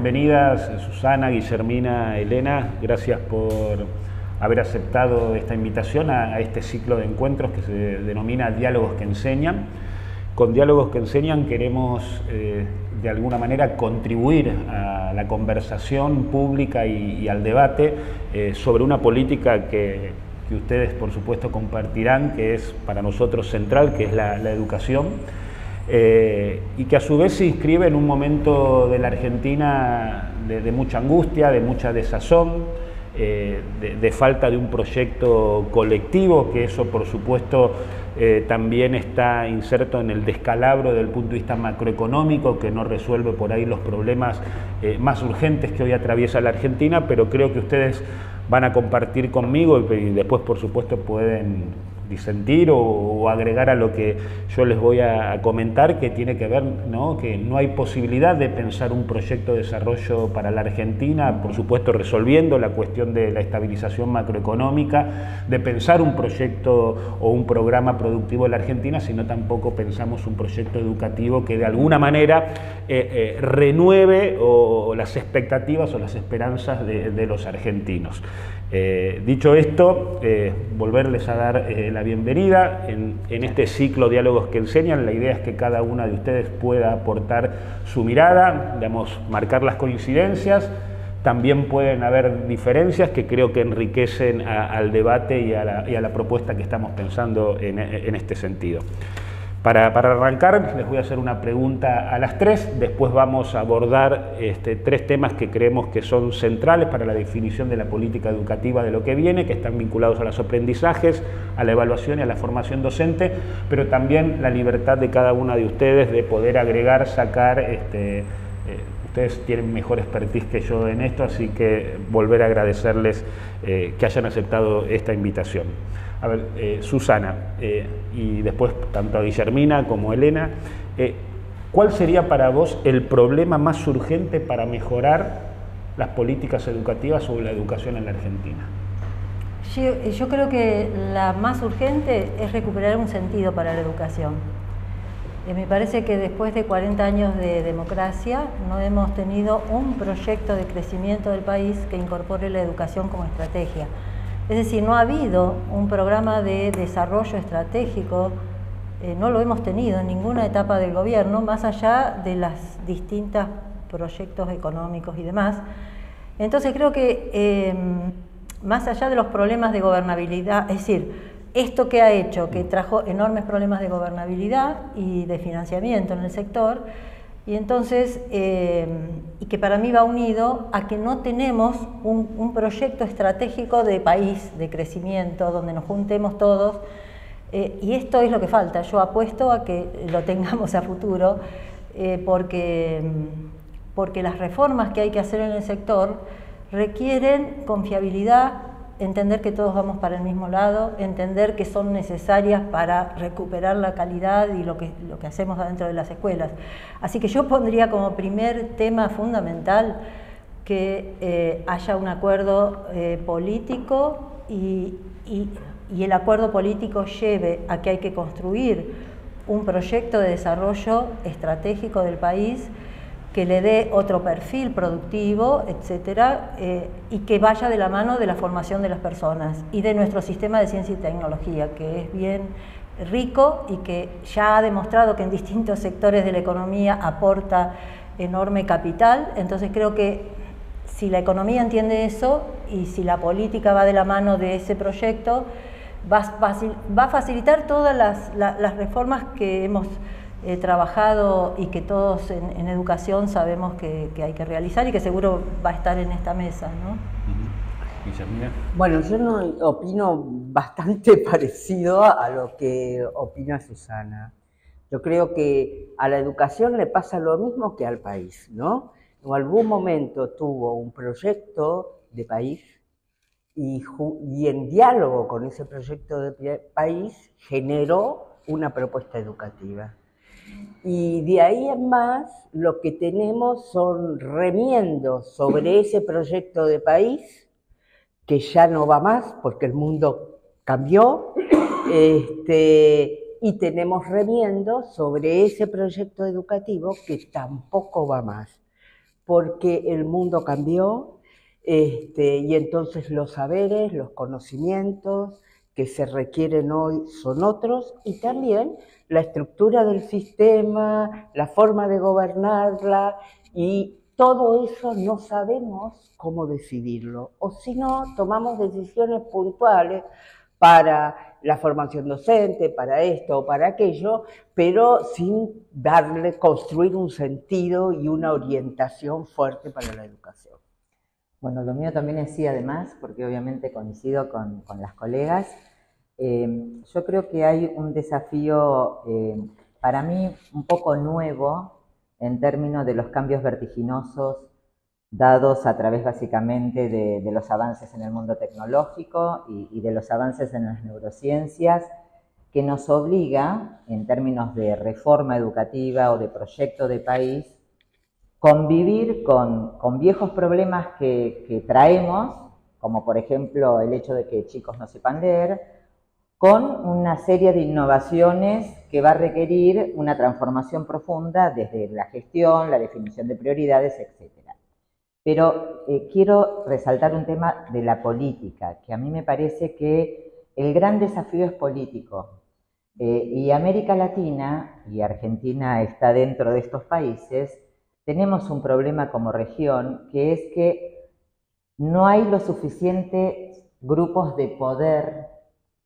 bienvenidas Susana, Guillermina, Elena. Gracias por haber aceptado esta invitación a este ciclo de encuentros que se denomina Diálogos que Enseñan. Con Diálogos que Enseñan queremos de alguna manera contribuir a la conversación pública y al debate sobre una política que ustedes por supuesto compartirán, que es para nosotros central, que es la educación, y que a su vez se inscribe en un momento de la Argentina de mucha angustia, de mucha desazón, de falta de un proyecto colectivo, que eso por supuesto también está inserto en el descalabro desde el punto de vista macroeconómico, que no resuelve por ahí los problemas más urgentes que hoy atraviesa la Argentina, pero creo que ustedes van a compartir conmigo y después por supuesto pueden disentir o agregar a lo que yo les voy a comentar, que tiene que ver, ¿no?, que no hay posibilidad de pensar un proyecto de desarrollo para la Argentina, por supuesto resolviendo la cuestión de la estabilización macroeconómica, de pensar un proyecto o un programa productivo en la Argentina, sino tampoco pensamos un proyecto educativo que de alguna manera renueve las expectativas o las esperanzas de los argentinos. Dicho esto, volverles a dar la bienvenida en este ciclo Diálogos que Enseñan. La idea es que cada una de ustedes pueda aportar su mirada, digamos, marcar las coincidencias. También pueden haber diferencias que creo que enriquecen al debate y a la propuesta que estamos pensando en este sentido. Para arrancar, les voy a hacer una pregunta a las tres, después vamos a abordar tres temas que creemos que son centrales para la definición de la política educativa de lo que viene, que están vinculados a los aprendizajes, a la evaluación y a la formación docente, pero también la libertad de cada una de ustedes de poder agregar, sacar. Ustedes tienen mejor expertise que yo en esto, así que volver a agradecerles que hayan aceptado esta invitación. A ver, Susana, y después tanto a Guillermina como a Elena, ¿cuál sería para vos el problema más urgente para mejorar las políticas educativas sobre la educación en la Argentina? Yo creo que la más urgente es recuperar un sentido para la educación. Me parece que después de 40 años de democracia no hemos tenido un proyecto de crecimiento del país que incorpore la educación como estrategia. Es decir, no ha habido un programa de desarrollo estratégico, no lo hemos tenido en ninguna etapa del gobierno, más allá de los distintos proyectos económicos y demás. Entonces creo que más allá de los problemas de gobernabilidad, es decir, esto que ha hecho, que trajo enormes problemas de gobernabilidad y de financiamiento en el sector, y entonces, y que para mí va unido a que no tenemos un proyecto estratégico de país, de crecimiento, donde nos juntemos todos, y esto es lo que falta. Yo apuesto a que lo tengamos a futuro, porque las reformas que hay que hacer en el sector requieren confiabilidad, entender que todos vamos para el mismo lado, entender que son necesarias para recuperar la calidad y lo que hacemos adentro de las escuelas. Así que yo pondría como primer tema fundamental que haya un acuerdo político y el acuerdo político lleve a que hay que construir un proyecto de desarrollo estratégico del país que le dé otro perfil productivo, etcétera, y que vaya de la mano de la formación de las personas y de nuestro sistema de ciencia y tecnología, que es bien rico y que ya ha demostrado que en distintos sectores de la economía aporta enorme capital. Entonces creo que si la economía entiende eso y si la política va de la mano de ese proyecto, va a facilitar todas las reformas que hemos trabajado y que todos en educación sabemos que hay que realizar y que seguro va a estar en esta mesa, ¿no? Bueno, yo no opino bastante parecido a lo que opina Susana. Yo creo que a la educación le pasa lo mismo que al país, ¿no? En algún momento tuvo un proyecto de país y en diálogo con ese proyecto de país generó una propuesta educativa. Y de ahí en más lo que tenemos son remiendos sobre ese proyecto de país que ya no va más porque el mundo cambió, y tenemos remiendos sobre ese proyecto educativo que tampoco va más. porque el mundo cambió, y entonces los saberes, los conocimientos que se requieren hoy son otros, y también la estructura del sistema, la forma de gobernarla, y todo eso no sabemos cómo decidirlo, o si no, tomamos decisiones puntuales para la formación docente, para esto o para aquello, pero sin construir un sentido y una orientación fuerte para la educación. Bueno, lo mío también es sí, además, porque obviamente coincido con las colegas. Yo creo que hay un desafío, para mí, un poco nuevo en términos de los cambios vertiginosos dados a través básicamente de los avances en el mundo tecnológico y de los avances en las neurociencias, que nos obliga, en términos de reforma educativa o de proyecto de país, convivir con viejos problemas que traemos, como por ejemplo el hecho de que chicos no sepan leer, con una serie de innovaciones que va a requerir una transformación profunda desde la gestión, la definición de prioridades, etc. Pero quiero resaltar un tema de la política, que a mí me parece que el gran desafío es político. Y América Latina, y Argentina está dentro de estos países, tenemos un problema como región, que es que no hay los suficientes grupos de poder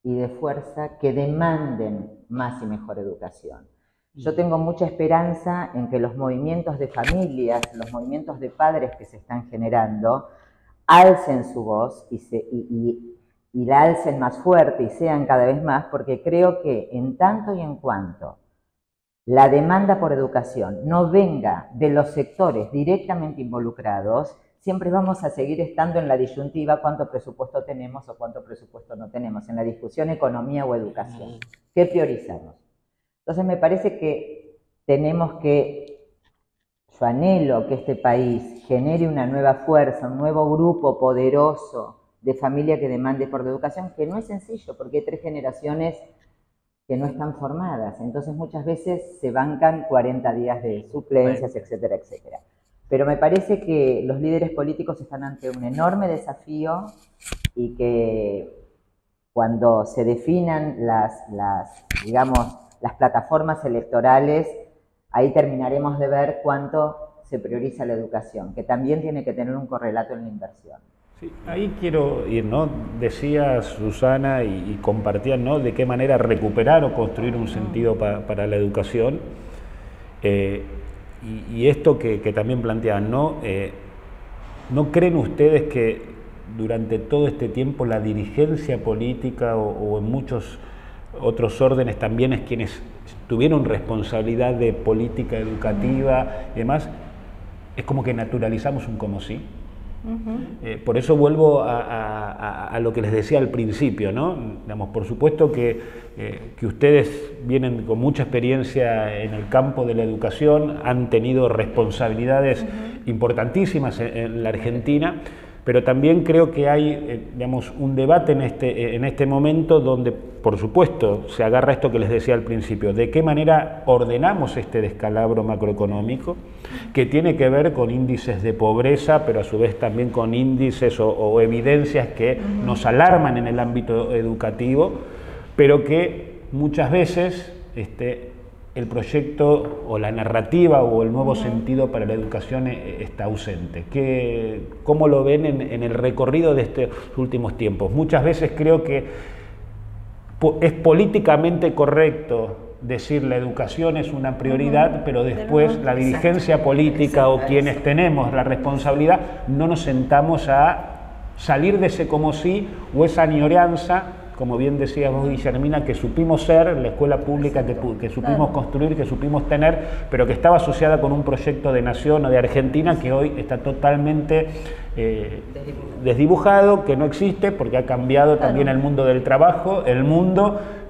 y de fuerza que demanden más y mejor educación. Yo tengo mucha esperanza en que los movimientos de familias, los movimientos de padres que se están generando, alcen su voz y la alcen más fuerte y sean cada vez más, porque creo que en tanto y en cuanto la demanda por educación no venga de los sectores directamente involucrados, siempre vamos a seguir estando en la disyuntiva cuánto presupuesto tenemos o cuánto presupuesto no tenemos, en la discusión economía o educación. ¿Qué priorizamos? Entonces me parece que tenemos que, yo anhelo que este país genere una nueva fuerza, un nuevo grupo poderoso de familia que demande por la educación, que no es sencillo porque hay 3 generaciones que no están formadas, entonces muchas veces se bancan 40 días de suplencias, etcétera, etcétera. Pero me parece que los líderes políticos están ante un enorme desafío y que cuando se definan digamos, las plataformas electorales, ahí terminaremos de ver cuánto se prioriza la educación, que también tiene que tener un correlato en la inversión. Sí, ahí quiero ir, ¿no? Decía Susana y compartían, ¿no?, de qué manera recuperar o construir un sentido para la educación. Y esto que también planteaban, ¿no? ¿No creen ustedes que durante todo este tiempo la dirigencia política o en muchos otros órdenes también es quienes tuvieron responsabilidad de política educativa y demás, es como que naturalizamos un como sí? Por eso vuelvo a lo que les decía al principio, ¿no? Digamos, por supuesto que ustedes vienen con mucha experiencia en el campo de la educación, han tenido responsabilidades importantísimas en la Argentina, pero también creo que hay, digamos, un debate en este momento donde, por supuesto, se agarra esto que les decía al principio, de qué manera ordenamos este descalabro macroeconómico, que tiene que ver con índices de pobreza, pero a su vez también con índices o evidencias que nos alarman en el ámbito educativo, pero que muchas veces el proyecto o la narrativa o el nuevo sentido para la educación está ausente. ¿Cómo lo ven en el recorrido de estos últimos tiempos? Muchas veces creo que es políticamente correcto decir la educación es una prioridad, pero después la dirigencia política o quienes tenemos la responsabilidad no nos sentamos a salir de ese como sí o esa añoranza, como bien decías vos, Guillermina, que supimos ser, la escuela pública que supimos construir, que supimos tener, pero que estaba asociada con un proyecto de nación o de Argentina que hoy está totalmente desdibujado, que no existe porque ha cambiado también el mundo del trabajo,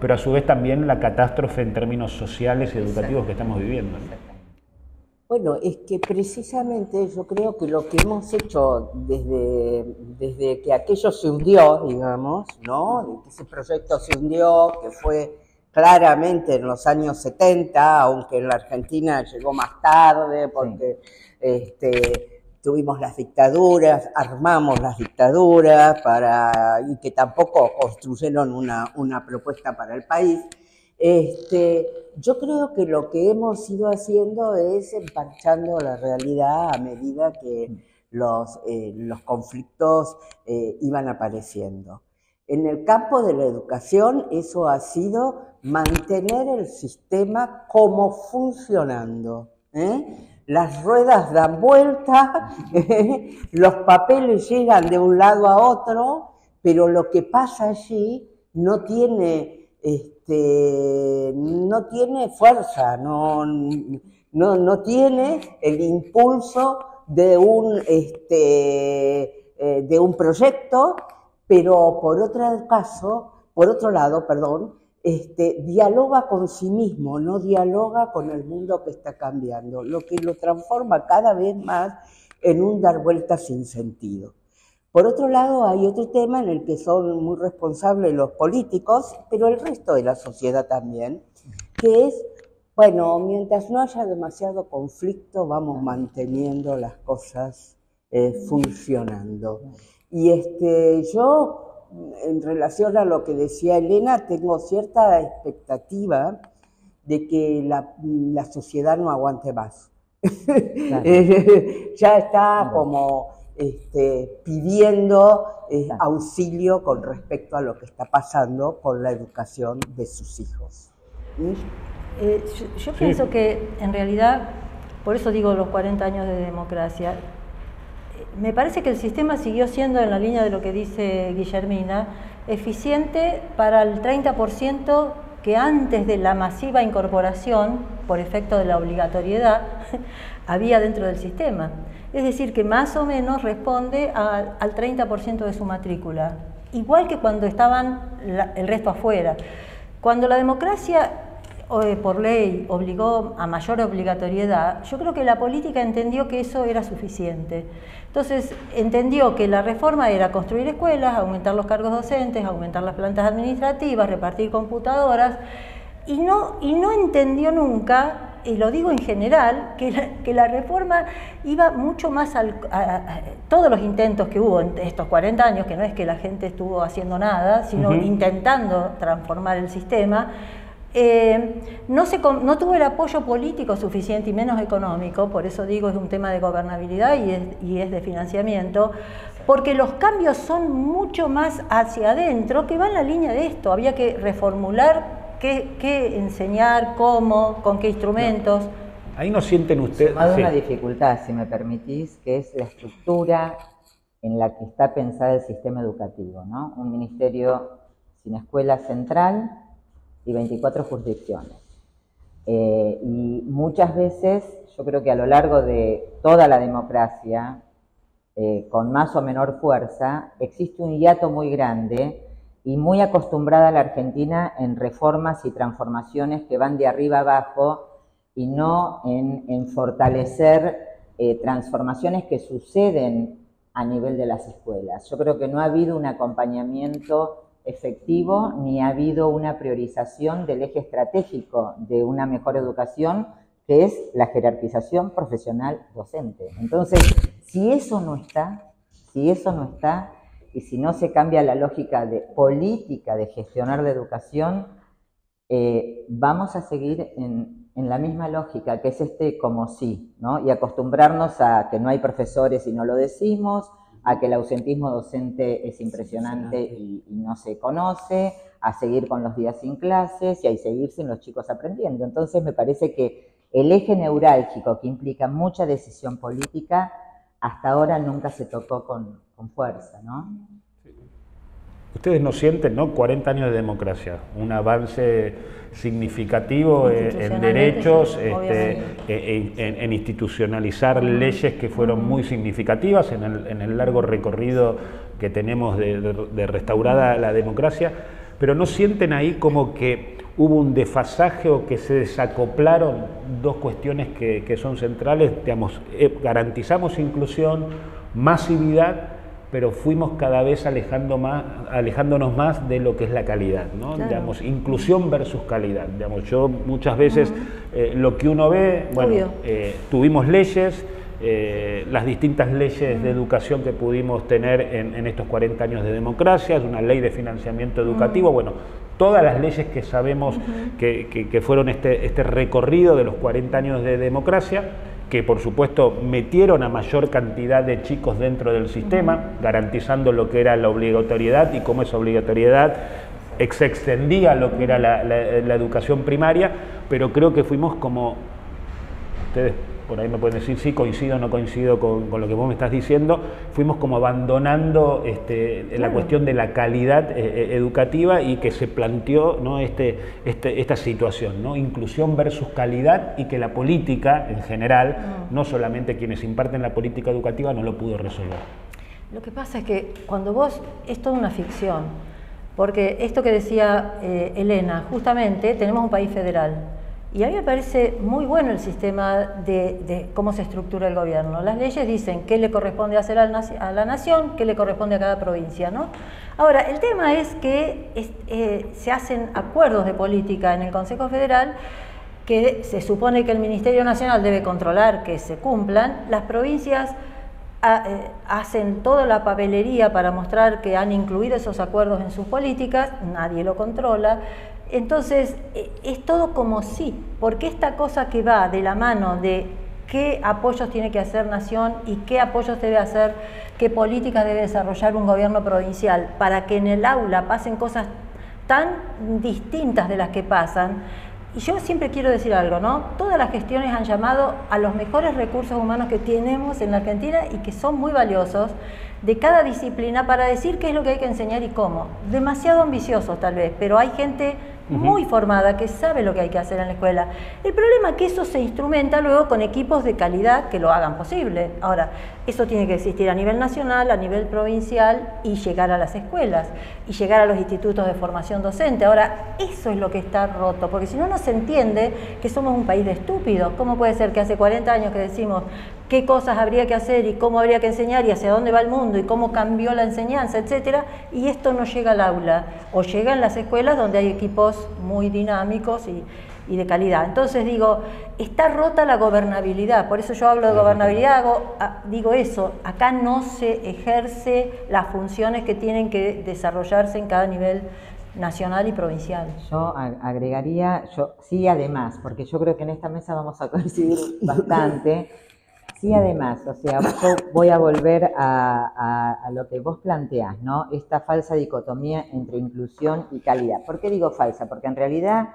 pero a su vez también la catástrofe en términos sociales y educativos que estamos viviendo, ¿no? Bueno, es que precisamente yo creo que lo que hemos hecho desde que aquello se hundió, digamos, ¿no? Que ese proyecto se hundió, que fue claramente en los años 70, aunque en la Argentina llegó más tarde, porque tuvimos las dictaduras, armamos las dictaduras y que tampoco construyeron una propuesta para el país. Yo creo que lo que hemos ido haciendo es emparchando la realidad a medida que los conflictos iban apareciendo. En el campo de la educación, eso ha sido mantener el sistema como funcionando. Las ruedas dan vuelta, los papeles llegan de un lado a otro, pero lo que pasa allí no tiene fuerza, no tiene el impulso de un proyecto, pero por otro lado, dialoga con sí mismo, no dialoga con el mundo que está cambiando, lo que lo transforma cada vez más en un dar vueltas sin sentido. Por otro lado, hay otro tema en el que son muy responsables los políticos, pero el resto de la sociedad también, que es, bueno, mientras no haya demasiado conflicto, vamos manteniendo las cosas funcionando. Y yo, en relación a lo que decía Elena, tengo cierta expectativa de que la sociedad no aguante más. Claro. Ya está como pidiendo auxilio con respecto a lo que está pasando con la educación de sus hijos. Yo pienso que en realidad, por eso digo los 40 años de democracia, me parece que el sistema siguió siendo, en la línea de lo que dice Guillermina, eficiente para el 30% que antes de la masiva incorporación, por efecto de la obligatoriedad, había dentro del sistema. Es decir, que más o menos responde al 30% de su matrícula, igual que cuando estaban el resto afuera. Cuando la democracia por ley obligó a mayor obligatoriedad, yo creo que la política entendió que eso era suficiente. Entonces entendió que la reforma era construir escuelas, aumentar los cargos docentes, aumentar las plantas administrativas, repartir computadoras, y no entendió nunca, y lo digo en general, que la reforma iba mucho más a todos los intentos que hubo en estos 40 años, que no es que la gente estuvo haciendo nada, sino intentando transformar el sistema. No tuvo el apoyo político suficiente y menos económico, por eso digo es un tema de gobernabilidad y es de financiamiento, porque los cambios son mucho más hacia adentro, que va en la línea de esto. Había que reformular qué enseñar, cómo, con qué instrumentos. No. Ahí no sienten ustedes... Hay una dificultad, si me permitís, que es la estructura en la que está pensada el sistema educativo, ¿no? Un ministerio sin escuela central y 24 jurisdicciones. Y muchas veces, yo creo que a lo largo de toda la democracia, con más o menor fuerza, existe un hiato muy grande y muy acostumbrada a la Argentina en reformas y transformaciones que van de arriba abajo y no en fortalecer transformaciones que suceden a nivel de las escuelas. Yo creo que no ha habido un acompañamiento efectivo ni ha habido una priorización del eje estratégico de una mejor educación, que es la jerarquización profesional docente. Entonces, si eso no está, y si no se cambia la lógica de política de gestionar la educación, vamos a seguir en la misma lógica, que es como sí, ¿no? Y acostumbrarnos a que no hay profesores y no lo decimos, a que el ausentismo docente es impresionante y no se conoce, a seguir con los días sin clases y a seguir sin los chicos aprendiendo. Entonces me parece que el eje neurálgico que implica mucha decisión política, hasta ahora nunca se tocó con fuerza, ¿no? Ustedes no sienten, ¿no? 40 años de democracia, un avance significativo en derechos, en institucionalizar leyes que fueron muy significativas en el largo recorrido que tenemos de restaurada la democracia, pero no sienten ahí como que hubo un desfasaje o que se desacoplaron dos cuestiones que son centrales, digamos, garantizamos inclusión, masividad, pero fuimos cada vez alejándonos más de lo que es la calidad, ¿no? Claro. Digamos, inclusión versus calidad. Digamos, yo muchas veces lo que uno ve, bueno, tuvimos leyes, las distintas leyes de educación que pudimos tener en estos 40 años de democracia, es una ley de financiamiento educativo, bueno, todas las leyes que sabemos que fueron este recorrido de los 40 años de democracia, que por supuesto metieron a mayor cantidad de chicos dentro del sistema, garantizando lo que era la obligatoriedad y cómo esa obligatoriedad se extendía a lo que era la educación primaria, pero creo que fuimos como, ustedes por ahí me pueden decir sí, coincido o no coincido con lo que vos me estás diciendo, fuimos como abandonando la cuestión de la calidad educativa y que se planteó, ¿no? esta situación, ¿no? Inclusión versus calidad, y que la política en general, no solamente quienes imparten la política educativa, no lo pudo resolver. Lo que pasa es que cuando vos, es toda una ficción, porque esto que decía Elena, justamente tenemos un país federal. Y a mí me parece muy bueno el sistema de cómo se estructura el gobierno. Las leyes dicen qué le corresponde hacer a la nación, qué le corresponde a cada provincia, ¿no? Ahora, el tema es que se hacen acuerdos de política en el Consejo Federal que se supone que el Ministerio Nacional debe controlar que se cumplan. Las provincias hacen toda la papelería para mostrar que han incluido esos acuerdos en sus políticas, nadie lo controla. Entonces, es todo como sí, porque esta cosa que va de la mano de qué apoyos tiene que hacer Nación y qué apoyos debe hacer, qué políticas debe desarrollar un gobierno provincial, para que en el aula pasen cosas tan distintas de las que pasan. Y yo siempre quiero decir algo, ¿no? Todas las gestiones han llamado a los mejores recursos humanos que tenemos en la Argentina y que son muy valiosos, de cada disciplina, para decir qué es lo que hay que enseñar y cómo. Demasiado ambiciosos tal vez, pero hay gente muy formada que sabe lo que hay que hacer en la escuela. El problema es que eso se instrumenta luego con equipos de calidad que lo hagan posible. Ahora, eso tiene que existir a nivel nacional, a nivel provincial, y llegar a las escuelas, y llegar a los institutos de formación docente. Ahora, eso es lo que está roto, porque si no, no se entiende que somos un país de estúpidos. ¿Cómo puede ser que hace 40 años que decimos qué cosas habría que hacer y cómo habría que enseñar y hacia dónde va el mundo y cómo cambió la enseñanza, etcétera, y esto no llega al aula, o llega en las escuelas donde hay equipos muy dinámicos y de calidad? Entonces digo, está rota la gobernabilidad, por eso yo hablo de gobernabilidad, digo eso, acá no se ejerce las funciones que tienen que desarrollarse en cada nivel nacional y provincial. Yo agregaría, sí además, porque yo creo que en esta mesa vamos a coincidir bastante. Sí, además, o sea, yo voy a volver a lo que vos planteás, ¿no? Esta falsa dicotomía entre inclusión y calidad. ¿Por qué digo falsa? Porque en realidad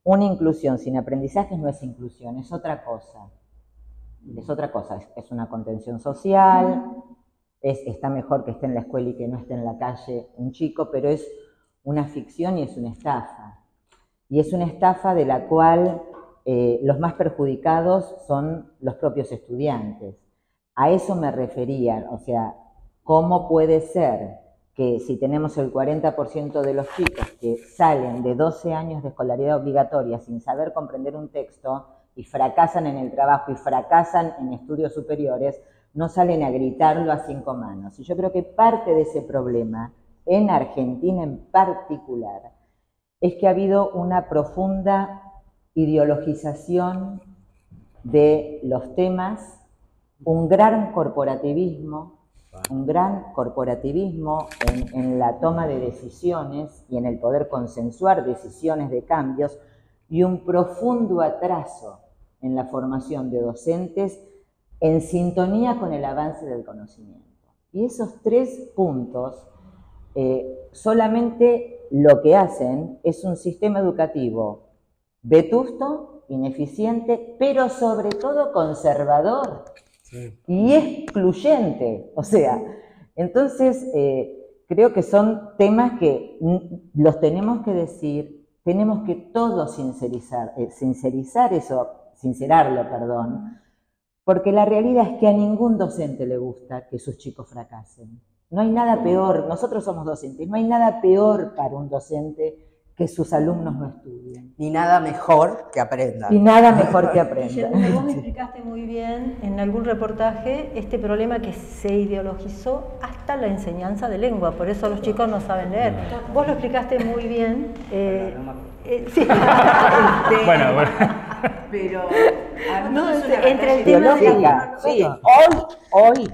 una inclusión sin aprendizajes no es inclusión, es otra cosa. Es otra cosa, es una contención social, está mejor que esté en la escuela y que no esté en la calle un chico, pero es una ficción y es una estafa. Y es una estafa de la cual los más perjudicados son los propios estudiantes. A eso me refería, o sea, ¿cómo puede ser que si tenemos el 40% de los chicos que salen de 12 años de escolaridad obligatoria sin saber comprender un texto y fracasan en el trabajo y fracasan en estudios superiores, no salen a gritarlo a 5 manos? Y yo creo que parte de ese problema, en Argentina en particular, es que ha habido una profunda ideologización de los temas, un gran corporativismo en la toma de decisiones y en el poder consensuar decisiones de cambios, y un profundo atraso en la formación de docentes en sintonía con el avance del conocimiento. Y esos 3 puntos solamente lo que hacen es un sistema educativo vetusto, ineficiente, pero sobre todo conservador y excluyente. O sea, entonces creo que son temas que los tenemos que decir, tenemos que todos sincerarlo, porque la realidad es que a ningún docente le gusta que sus chicos fracasen. No hay nada peor, nosotros somos docentes, no hay nada peor para un docente que sus alumnos no estudien. Ni nada mejor que aprendan. Y nada mejor que aprendan. Vos me explicaste muy bien en algún reportaje este problema que se ideologizó hasta la enseñanza de lengua, por eso los chicos no saben leer. Vos lo explicaste muy bien. Sí. Bueno. Pero No, entre el tema de ideológica, sí. Hoy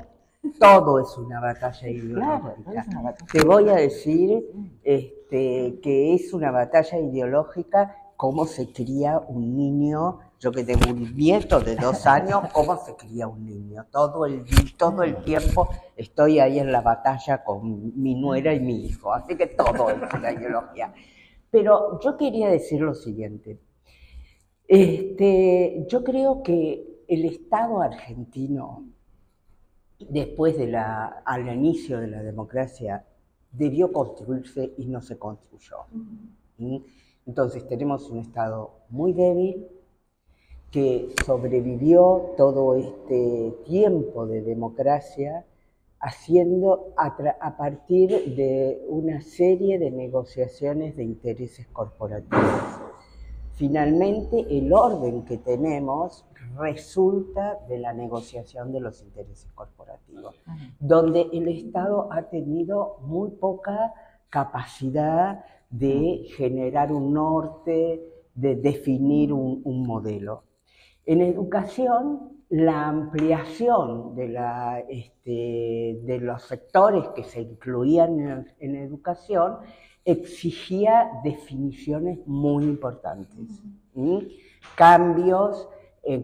todo es una batalla ideológica. Claro, es una batalla. Te voy a decir que es una batalla ideológica cómo se cría un niño. Yo que tengo un nieto de 2 años, cómo se cría un niño. Todo el tiempo estoy ahí en la batalla con mi nuera y mi hijo. Así que todo es una ideología. Pero yo quería decir lo siguiente. Yo creo que el Estado argentino, después al inicio de la democracia, debió construirse y no se construyó. Entonces tenemos un Estado muy débil que sobrevivió todo este tiempo de democracia haciendo a partir de una serie de negociaciones de intereses corporativos. Finalmente, el orden que tenemos resulta de la negociación de los intereses corporativos, donde el Estado ha tenido muy poca capacidad de generar un norte, de definir un modelo. En educación, la ampliación de los sectores que se incluían en educación exigía definiciones muy importantes. Cambios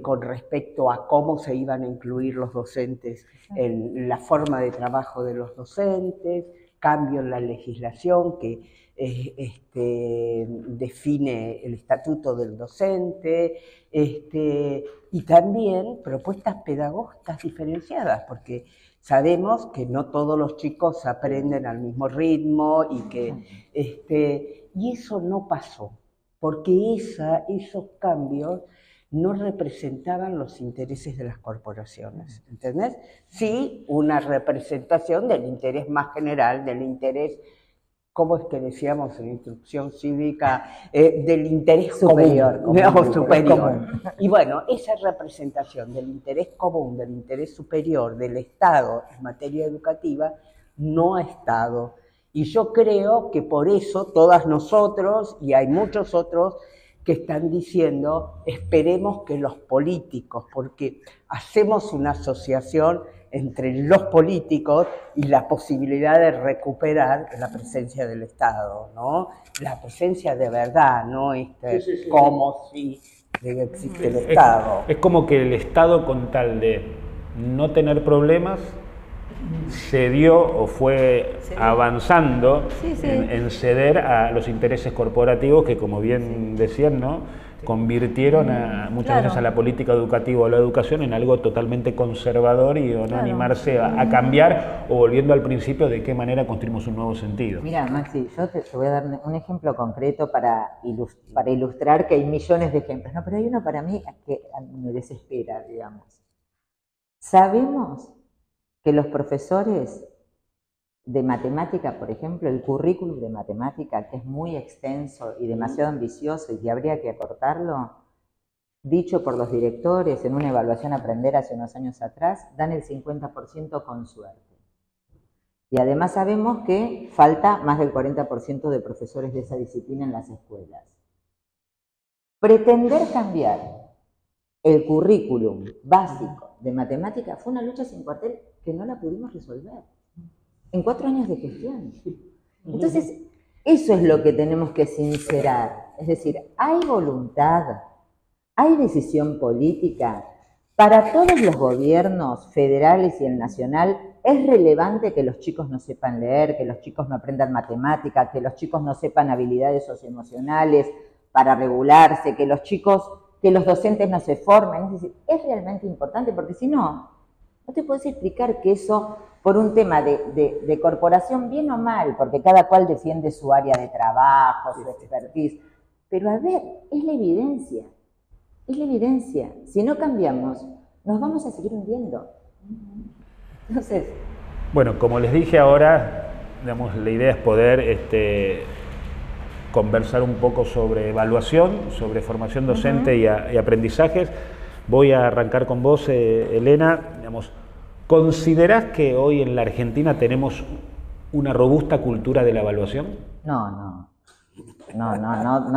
con respecto a cómo se iban a incluir los docentes en la forma de trabajo de los docentes, cambio en la legislación que define el estatuto del docente, y también propuestas pedagógicas diferenciadas, porque sabemos que no todos los chicos aprenden al mismo ritmo y eso no pasó, porque esos cambios no representaban los intereses de las corporaciones, ¿entendés? Sí, una representación del interés más general, del interés, ¿cómo es que decíamos en instrucción cívica? Del interés superior. Común. Y bueno, esa representación del interés común, del interés superior del Estado en materia educativa, no ha estado. Y yo creo que por eso todas nosotros, y hay muchos otros, que están diciendo, esperemos que los políticos, porque hacemos una asociación entre los políticos y la posibilidad de recuperar la presencia del Estado, ¿no? La presencia de verdad, ¿no? Como si existe el Estado. Es como que el Estado, con tal de no tener problemas, cedió o fue avanzando en ceder a los intereses corporativos que, como bien decían, ¿no?, convirtieron muchas veces a la política educativa o la educación en algo totalmente conservador y no animarse a cambiar, o volviendo al principio, de qué manera construimos un nuevo sentido. Mira, Maxi, yo te voy a dar un ejemplo concreto para ilustrar que hay millones de ejemplos, ¿no? Pero hay uno para mí que me desespera, digamos. Sabemos que los profesores de matemática, por ejemplo, el currículum de matemática, que es muy extenso y demasiado ambicioso y que habría que acortarlo, dicho por los directores en una evaluación Aprender hace unos años atrás, dan el 50% con suerte. Y además sabemos que falta más del 40% de profesores de esa disciplina en las escuelas. Pretender cambiar el currículum básico de matemática fue una lucha sin cuartel que no la pudimos resolver en 4 años de gestión. Entonces, eso es lo que tenemos que sincerar. Es decir, hay voluntad, hay decisión política. Para todos los gobiernos federales y el nacional es relevante que los chicos no sepan leer, que los chicos no aprendan matemática, que los chicos no sepan habilidades socioemocionales para regularse, que los docentes no se formen. Es decir, es realmente importante, porque si no, no te puedes explicar que eso, por un tema de corporación, bien o mal, porque cada cual defiende su área de trabajo, su expertise, pero a ver, es la evidencia. Es la evidencia. Si no cambiamos, nos vamos a seguir hundiendo. Entonces... Bueno, como les dije ahora, digamos, la idea es poder conversar un poco sobre evaluación, sobre formación docente y aprendizajes. Voy a arrancar con vos, Elena. Digamos, ¿considerás que hoy en la Argentina tenemos una robusta cultura de la evaluación? No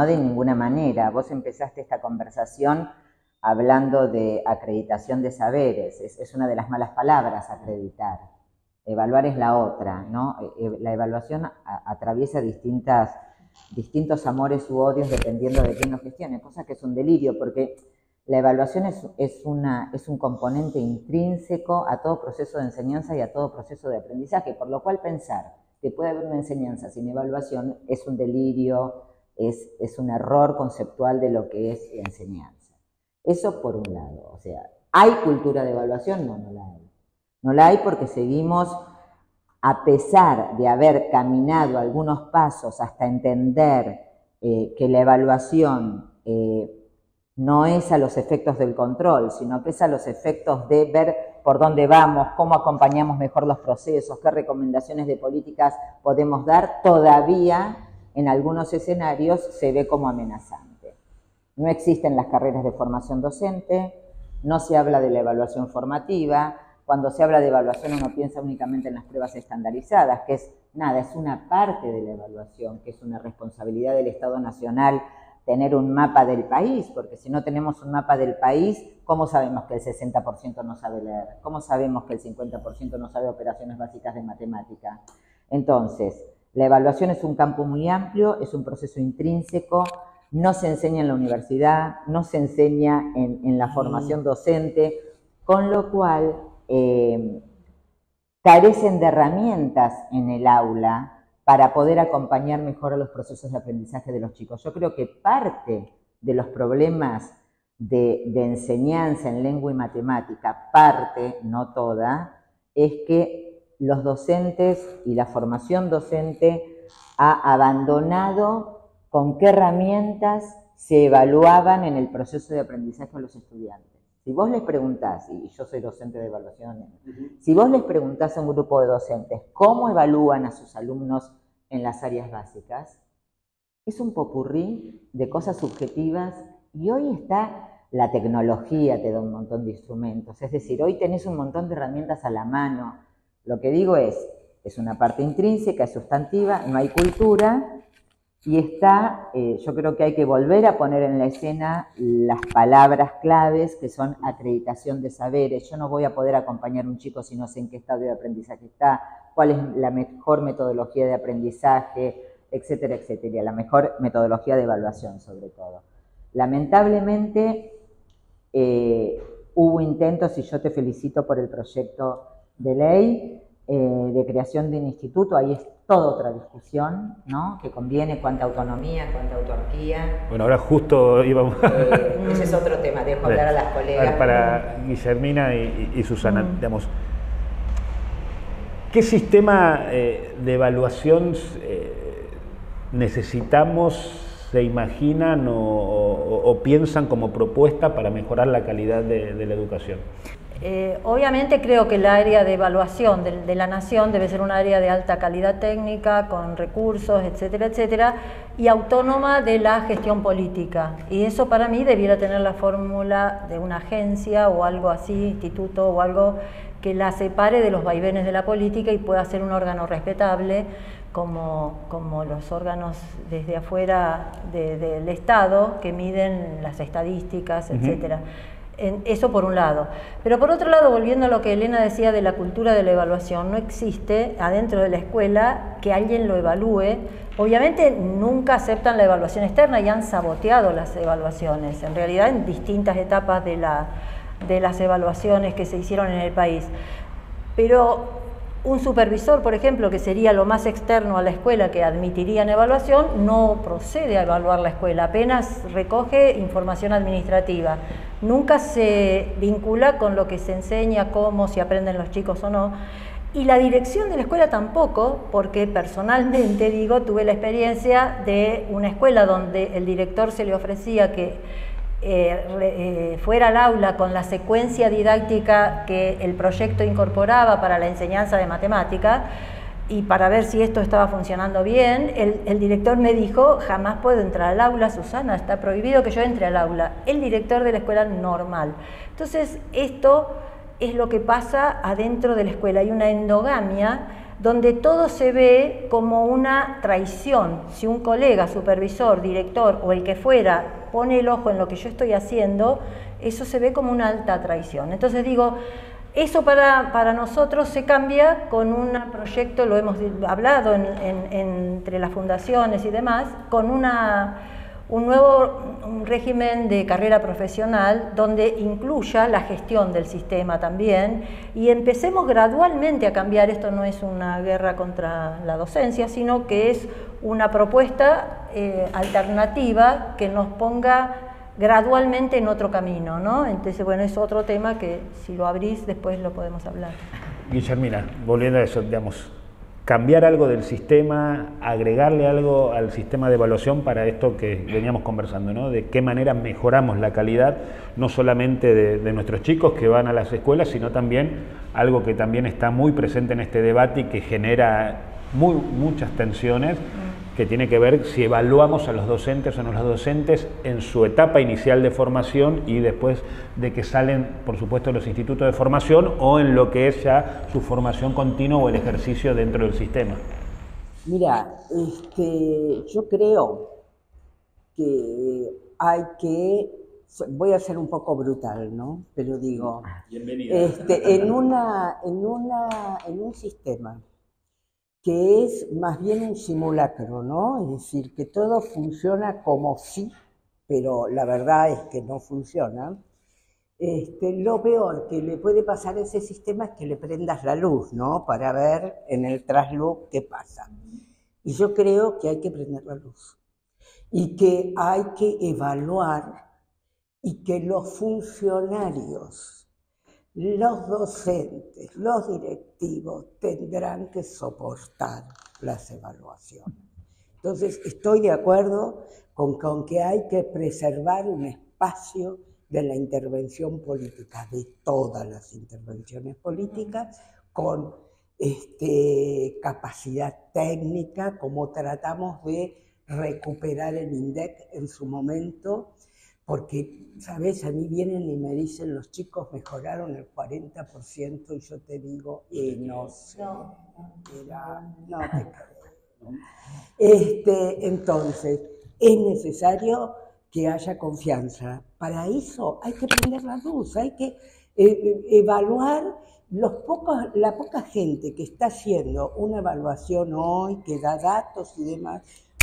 de ninguna manera. Vos empezaste esta conversación hablando de acreditación de saberes. Es una de las malas palabras, acreditar. Evaluar es la otra, ¿no? La evaluación atraviesa distintos amores u odios dependiendo de quién lo gestione, cosa que es un delirio, porque la evaluación es un componente intrínseco a todo proceso de enseñanza y a todo proceso de aprendizaje, por lo cual pensar que puede haber una enseñanza sin evaluación es un delirio, es un error conceptual de lo que es la enseñanza. Eso por un lado, o sea, ¿hay cultura de evaluación? No, no la hay. No la hay porque seguimos, a pesar de haber caminado algunos pasos hasta entender que la evaluación no es a los efectos del control, sino que es a los efectos de ver por dónde vamos, cómo acompañamos mejor los procesos, qué recomendaciones de políticas podemos dar, todavía en algunos escenarios se ve como amenazante. No existen las carreras de formación docente, no se habla de la evaluación formativa. Cuando se habla de evaluación uno piensa únicamente en las pruebas estandarizadas, que es nada, es una parte de la evaluación, que es una responsabilidad del Estado Nacional tener un mapa del país, porque si no tenemos un mapa del país, ¿cómo sabemos que el 60% no sabe leer? ¿Cómo sabemos que el 50% no sabe operaciones básicas de matemática? Entonces, la evaluación es un campo muy amplio, es un proceso intrínseco, no se enseña en la universidad, no se enseña en la formación docente, con lo cual carecen de herramientas en el aula para poder acompañar mejor a los procesos de aprendizaje de los chicos. Yo creo que parte de los problemas de enseñanza en lengua y matemática, parte, no toda, es que los docentes y la formación docente ha abandonado con qué herramientas se evaluaban en el proceso de aprendizaje a los estudiantes. Si vos les preguntás, y yo soy docente de evaluación, si vos les preguntás a un grupo de docentes cómo evalúan a sus alumnos en las áreas básicas, es un popurrí de cosas subjetivas y hoy está la tecnología, te da un montón de instrumentos, es decir, hoy tenés un montón de herramientas a la mano. Lo que digo es una parte intrínseca, es sustantiva, no hay cultura. Y yo creo que hay que volver a poner en la escena las palabras claves que son acreditación de saberes. Yo no voy a poder acompañar a un chico si no sé en qué estado de aprendizaje está, cuál es la mejor metodología de aprendizaje, etcétera, etcétera. La mejor metodología de evaluación, sobre todo. Lamentablemente, hubo intentos, y yo te felicito por el proyecto de ley, de creación de un instituto, ahí es toda otra discusión, ¿no? Que conviene cuánta autonomía, cuánta autarquía. Bueno, ahora justo íbamos... ese es otro tema, dejo hablar a las colegas. A ver, para Guillermina y Susana, digamos, ¿qué sistema de evaluación necesitamos, se imaginan o piensan como propuesta para mejorar la calidad de la educación? Obviamente creo que el área de evaluación de la nación debe ser un área de alta calidad técnica, con recursos, etcétera, etcétera, y autónoma de la gestión política. Y eso para mí debiera tener la fórmula de una agencia o algo así, instituto o algo que la separe de los vaivenes de la política y pueda ser un órgano respetable como los órganos desde afuera del Estado que miden las estadísticas, etcétera. Eso por un lado. Pero por otro lado, volviendo a lo que Elena decía de la cultura de la evaluación, no existe adentro de la escuela que alguien lo evalúe. Obviamente nunca aceptan la evaluación externa y han saboteado las evaluaciones, en realidad en distintas etapas de las evaluaciones que se hicieron en el país. Pero un supervisor, por ejemplo, que sería lo más externo a la escuela que admitiría en evaluación, no procede a evaluar la escuela, apenas recoge información administrativa. Nunca se vincula con lo que se enseña, cómo, si aprenden los chicos o no. Y la dirección de la escuela tampoco, porque personalmente, digo, tuve la experiencia de una escuela donde el director se le ofrecía que fuera al aula con la secuencia didáctica que el proyecto incorporaba para la enseñanza de matemática y para ver si esto estaba funcionando bien. El director me dijo: jamás puedo entrar al aula, Susana, está prohibido que yo entre al aula. El director de la escuela normal. Entonces esto es lo que pasa adentro de la escuela, hay una endogamia donde todo se ve como una traición. Si un colega, supervisor, director o el que fuera pone el ojo en lo que yo estoy haciendo, eso se ve como una alta traición. Entonces digo, eso para nosotros se cambia con un proyecto, lo hemos hablado entre las fundaciones y demás, con un régimen de carrera profesional donde incluya la gestión del sistema también, y empecemos gradualmente a cambiar. Esto no es una guerra contra la docencia, sino que es una propuesta alternativa que nos ponga gradualmente en otro camino, ¿no? Entonces, bueno, es otro tema que si lo abrís después lo podemos hablar. Guillermina, volviendo a eso, digamos, cambiar algo del sistema, agregarle algo al sistema de evaluación para esto que veníamos conversando, ¿no? De qué manera mejoramos la calidad, no solamente de nuestros chicos que van a las escuelas, sino también algo que también está muy presente en este debate y que genera muchas tensiones, que tiene que ver si evaluamos a los docentes o no los docentes en su etapa inicial de formación y después de que salen, por supuesto, los institutos de formación o en lo que es ya su formación continua o el ejercicio dentro del sistema. Mira, yo creo que hay que, voy a ser un poco brutal, ¿no? Pero digo, en un sistema que es más bien un simulacro, ¿no? Es decir, que todo funciona como sí, pero la verdad es que no funciona. Lo peor que le puede pasar a ese sistema es que le prendas la luz, ¿no? Para ver en el trasluz qué pasa. Y yo creo que hay que prender la luz. Y que hay que evaluar y que los funcionarios, los docentes, los directivos tendrán que soportar las evaluaciones. Entonces, estoy de acuerdo con que hay que preservar un espacio de la intervención política, de todas las intervenciones políticas, con capacidad técnica, como tratamos de recuperar el INDEC en su momento, porque, ¿sabes? A mí vienen y me dicen, los chicos mejoraron el 40%, y yo te digo, no sé, no te creo. Entonces, es necesario que haya confianza. Para eso hay que prender la luz, hay que evaluar la poca gente que está haciendo una evaluación hoy, que da datos y demás,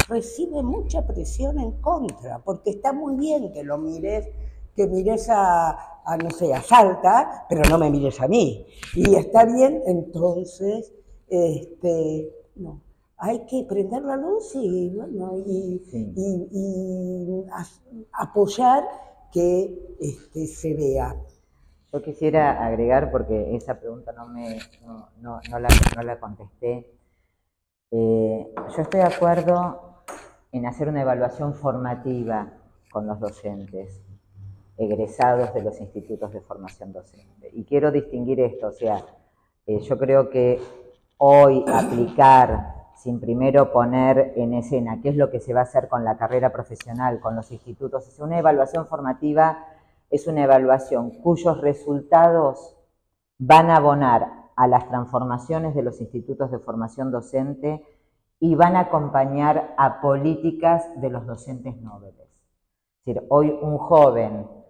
recibe mucha presión en contra, porque está muy bien que lo mires, que mires no sé, a Salta, pero no me mires a mí. Y está bien, entonces, no, hay que prender la luz y, bueno, y apoyar que se vea. Yo quisiera agregar, porque esa pregunta no la contesté. Yo estoy de acuerdo en hacer una evaluación formativa con los docentes egresados de los institutos de formación docente. Y quiero distinguir esto, o sea, yo creo que hoy aplicar, sin primero poner en escena qué es lo que se va a hacer con la carrera profesional, con los institutos, es una evaluación formativa, es una evaluación cuyos resultados van a abonar a las transformaciones de los institutos de formación docente y van a acompañar a políticas de los docentes nobles. Es decir, hoy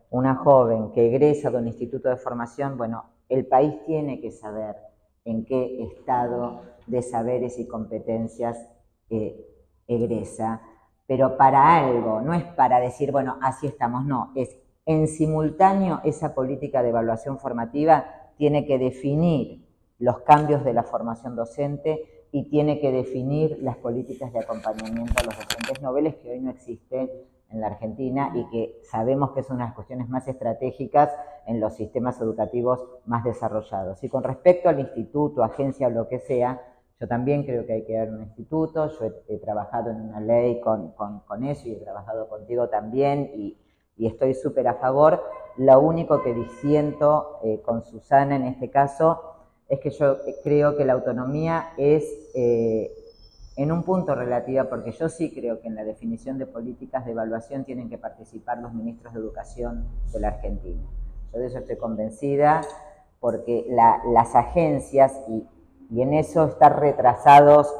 una joven que egresa de un instituto de formación, bueno, el país tiene que saber en qué estado de saberes y competencias egresa, pero para algo, no es para decir, bueno, así estamos, no, es en simultáneo esa política de evaluación formativa tiene que definir los cambios de la formación docente y tiene que definir las políticas de acompañamiento a los docentes nobles que hoy no existen en la Argentina y que sabemos que son unas cuestiones más estratégicas en los sistemas educativos más desarrollados. Y con respecto al instituto, agencia o lo que sea, yo también creo que hay que dar un instituto, yo he trabajado en una ley con eso y he trabajado contigo también y estoy súper a favor. Lo único que disiento con Susana en este caso es que yo creo que la autonomía es en un punto relativa, porque yo sí creo que en la definición de políticas de evaluación tienen que participar los ministros de Educación de la Argentina. Yo de eso estoy convencida, porque las agencias, y en eso están retrasados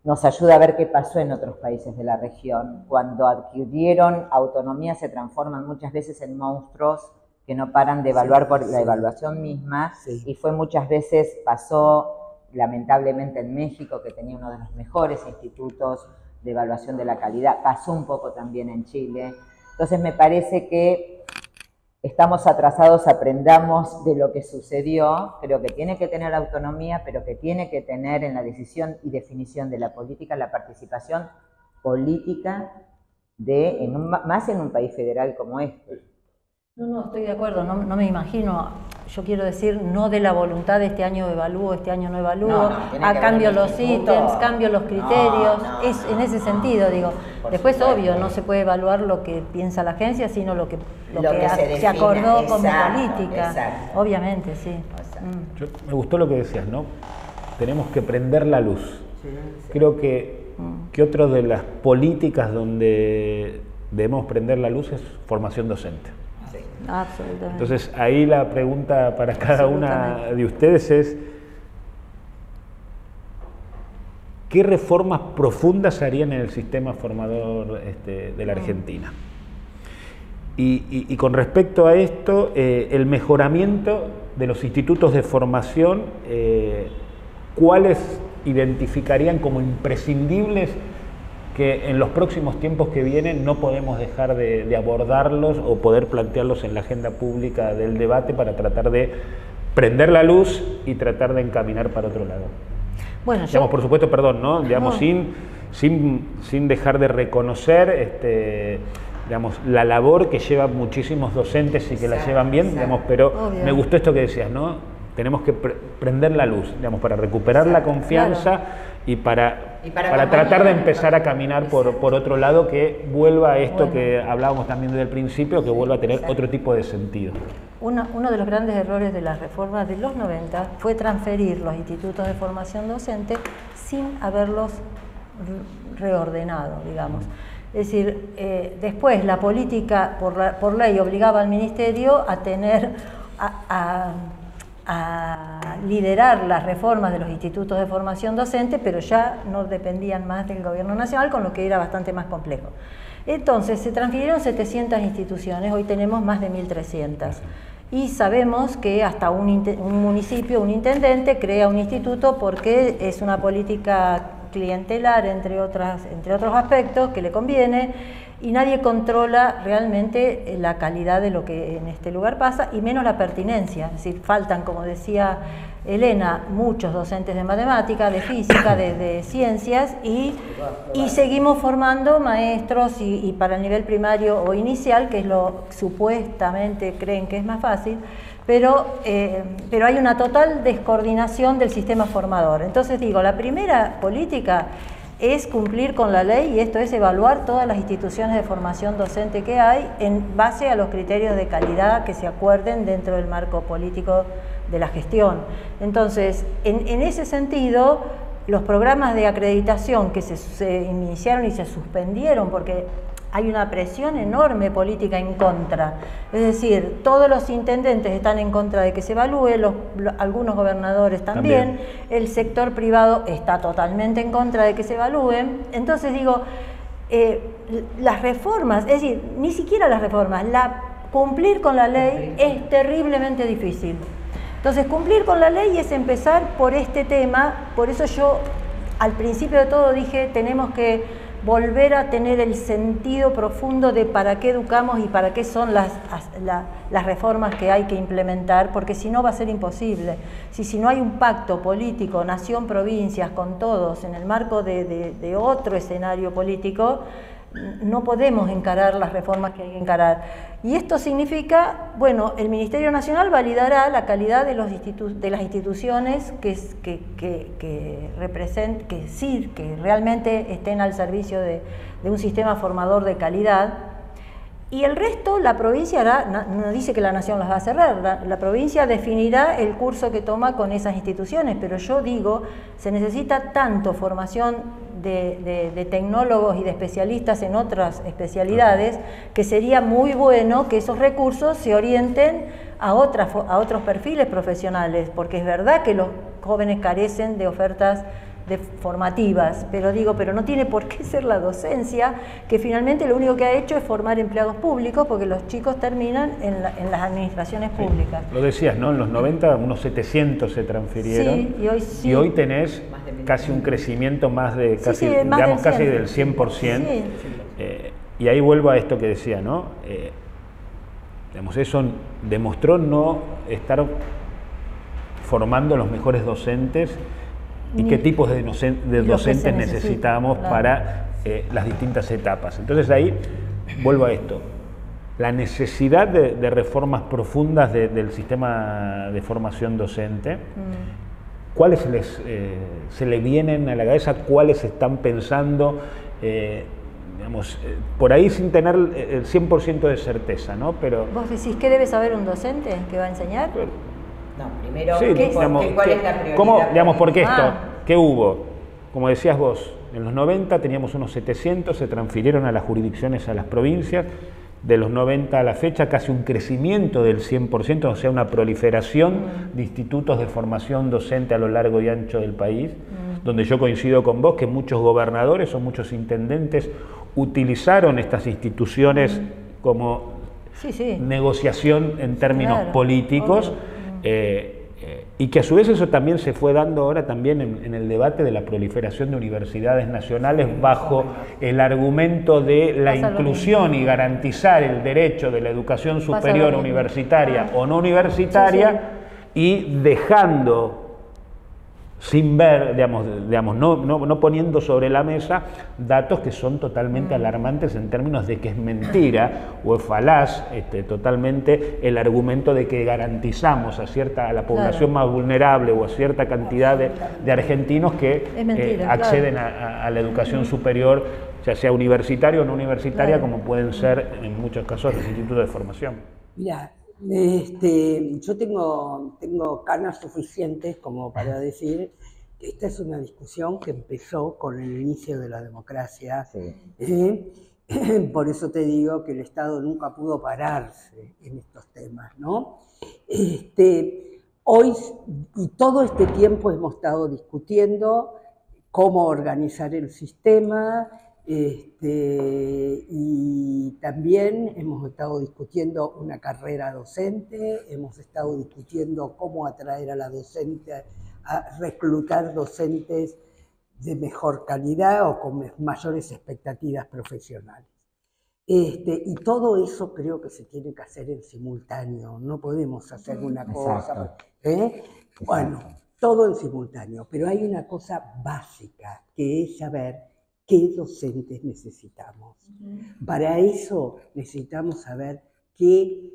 nos ayuda a ver qué pasó en otros países de la región. Cuando adquirieron autonomía se transforman muchas veces en monstruos que no paran de evaluar por la evaluación misma, y fue muchas veces, pasó lamentablemente en México, que tenía uno de los mejores institutos de evaluación de la calidad, pasó un poco también en Chile. Entonces me parece que estamos atrasados, aprendamos de lo que sucedió. Creo que tiene que tener autonomía, pero que tiene que tener en la decisión y definición de la política la participación política más en un país federal como este. No, estoy de acuerdo, no me imagino, yo quiero decir, no de la voluntad de este año evalúo, este año no evalúo, cambio los ítems, cambio los criterios, es en ese sentido, digo. Después, obvio, no se puede evaluar lo que piensa la agencia, sino lo que se acordó como política, obviamente, sí. Me gustó lo que decías, ¿no? Tenemos que prender la luz. Creo que otra de las políticas donde debemos prender la luz es formación docente. Absolutamente. Entonces, ahí la pregunta para cada una de ustedes es: ¿qué reformas profundas harían en el sistema formador de la Argentina? Y con respecto a esto, el mejoramiento de los institutos de formación, ¿cuáles identificarían como imprescindibles que en los próximos tiempos que vienen no podemos dejar de abordarlos o poder plantearlos en la agenda pública del debate para tratar de prender la luz y tratar de encaminar para otro lado? Bueno, digamos, por supuesto, perdón, ¿no? Digamos, sin dejar de reconocer digamos, la labor que llevan muchísimos docentes y que la llevan bien, digamos, pero me gustó esto que decías, ¿no? Tenemos que prender la luz, digamos, para recuperar la confianza y para tratar de empezar a caminar por otro lado, que vuelva a esto que hablábamos también desde el principio, que vuelva a tener otro tipo de sentido. Uno de los grandes errores de las reformas de los 90 fue transferir los institutos de formación docente sin haberlos reordenado, digamos. Es decir, después la política por ley obligaba al ministerio a tener a liderar las reformas de los institutos de formación docente, pero ya no dependían más del gobierno nacional, con lo que era bastante más complejo. Entonces se transfirieron 700 instituciones, hoy tenemos más de 1.300. Y sabemos que hasta un municipio, un intendente, crea un instituto porque es una política clientelar, entre otros aspectos, que le conviene, y nadie controla realmente la calidad de lo que en este lugar pasa, y menos la pertinencia. Es decir, faltan, como decía Elena, muchos docentes de matemática, de física, de ciencias, y seguimos formando maestros y para el nivel primario o inicial, que es lo supuestamente creen que es más fácil, pero hay una total descoordinación del sistema formador. Entonces digo, la primera política es cumplir con la ley, y esto es evaluar todas las instituciones de formación docente que hay en base a los criterios de calidad que se acuerden dentro del marco político de la gestión. Entonces, en ese sentido, los programas de acreditación que se iniciaron y se suspendieron porque hay una presión enorme política en contra. Es decir, todos los intendentes están en contra de que se evalúe, algunos gobernadores también, el sector privado está totalmente en contra de que se evalúen. Entonces digo, las reformas, es decir, ni siquiera las reformas, cumplir con la ley es terriblemente difícil. Entonces, cumplir con la ley es empezar por este tema. Por eso yo al principio de todo dije, tenemos que volver a tener el sentido profundo de para qué educamos y para qué son las reformas que hay que implementar, porque si no va a ser imposible. Si no hay un pacto político, nación, provincias, con todos, en el marco de otro escenario político, no podemos encarar las reformas que hay que encarar. Y esto significa, bueno, el Ministerio Nacional validará la calidad de las instituciones que realmente estén al servicio de un sistema formador de calidad. Y el resto, la provincia hará, no dice que la nación las va a cerrar, la provincia definirá el curso que toma con esas instituciones, pero yo digo, se necesita tanto formación de tecnólogos y de especialistas en otras especialidades, que sería muy bueno que esos recursos se orienten a otros perfiles profesionales, porque es verdad que los jóvenes carecen de ofertas formativas, pero no tiene por qué ser la docencia, que finalmente lo único que ha hecho es formar empleados públicos, porque los chicos terminan en las administraciones públicas. Lo decías, ¿no? En los 90 unos 700 se transfirieron, sí, y hoy tenés casi un crecimiento más de casi, digamos, casi del 100%. Sí. Y ahí vuelvo a esto que decía, ¿no? Digamos, eso demostró no estar formando los mejores docentes y qué tipos de docentes necesitamos, claro, para las distintas etapas. Entonces ahí vuelvo a esto, la necesidad de reformas profundas del sistema de formación docente. ¿Cuáles se le vienen a la cabeza? ¿Cuáles están pensando? Digamos, por ahí sin tener el 100% de certeza, ¿no? Pero, ¿vos decís qué debe saber un docente que va a enseñar? No, primero, sí, digamos, ¿cuál es la prioridad? ¿Cómo, digamos, por qué esto? ¿Qué hubo? Como decías vos, en los 90 teníamos unos 700, se transfirieron a las jurisdicciones, a las provincias. De los 90 a la fecha, casi un crecimiento del 100%, o sea, una proliferación de institutos de formación docente a lo largo y ancho del país, donde yo coincido con vos que muchos gobernadores o muchos intendentes utilizaron estas instituciones como negociación en términos políticos, y que a su vez eso también se fue dando ahora también en el debate de la proliferación de universidades nacionales bajo el argumento de la inclusión y garantizar el derecho de la educación superior universitaria o no universitaria, y dejando sin ver, digamos no poniendo sobre la mesa datos que son totalmente alarmantes en términos de que es mentira o es falaz totalmente el argumento de que garantizamos a la población más vulnerable o a cierta cantidad de argentinos que acceden a la educación superior, ya sea universitaria o no universitaria, como pueden ser en muchos casos los institutos de formación. Mirá, yo tengo canas suficientes como para decir que esta es una discusión que empezó con el inicio de la democracia. Por eso te digo que el Estado nunca pudo pararse en estos temas, ¿no? Hoy y todo este tiempo hemos estado discutiendo cómo organizar el sistema, y también hemos estado discutiendo una carrera docente, hemos estado discutiendo cómo atraer a la docente, a reclutar docentes de mejor calidad o con mayores expectativas profesionales. Y todo eso creo que se tiene que hacer en simultáneo, no podemos hacer una cosa. Bueno, todo en simultáneo, pero hay una cosa básica que es saber qué docentes necesitamos. Para eso necesitamos saber qué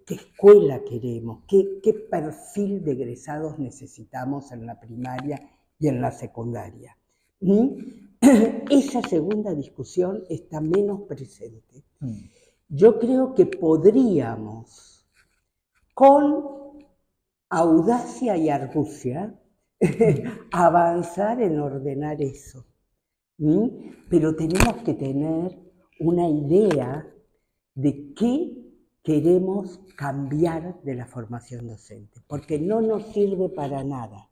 escuela queremos, qué perfil de egresados necesitamos en la primaria y en la secundaria. Esa segunda discusión está menos presente. Yo creo que podríamos, con audacia y argucia, avanzar en ordenar eso. Pero tenemos que tener una idea de qué queremos cambiar de la formación docente, porque no nos sirve para nada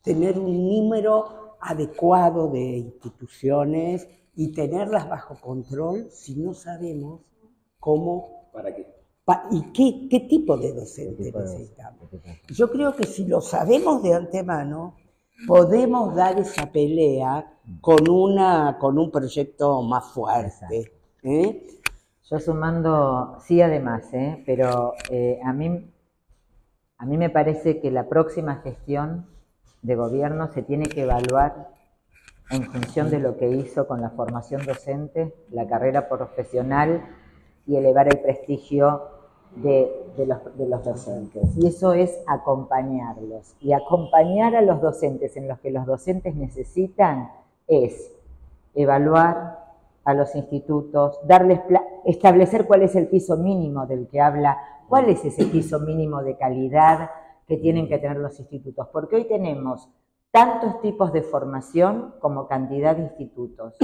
tener un número adecuado de instituciones y tenerlas bajo control si no sabemos cómo, ¿para qué? Y qué tipo de docente necesitamos. Yo creo que si lo sabemos de antemano, podemos dar esa pelea con un proyecto más fuerte. Yo sumando, sí, además, pero a mí me parece que la próxima gestión de gobierno se tiene que evaluar en función de lo que hizo con la formación docente, la carrera profesional y elevar el prestigio de los docentes. Y eso es acompañarlos. Y acompañar a los docentes en los que los docentes necesitan es evaluar a los institutos, establecer cuál es el piso mínimo del que habla, cuál es ese piso mínimo de calidad que tienen que tener los institutos. Porque hoy tenemos tantos tipos de formación como cantidad de institutos.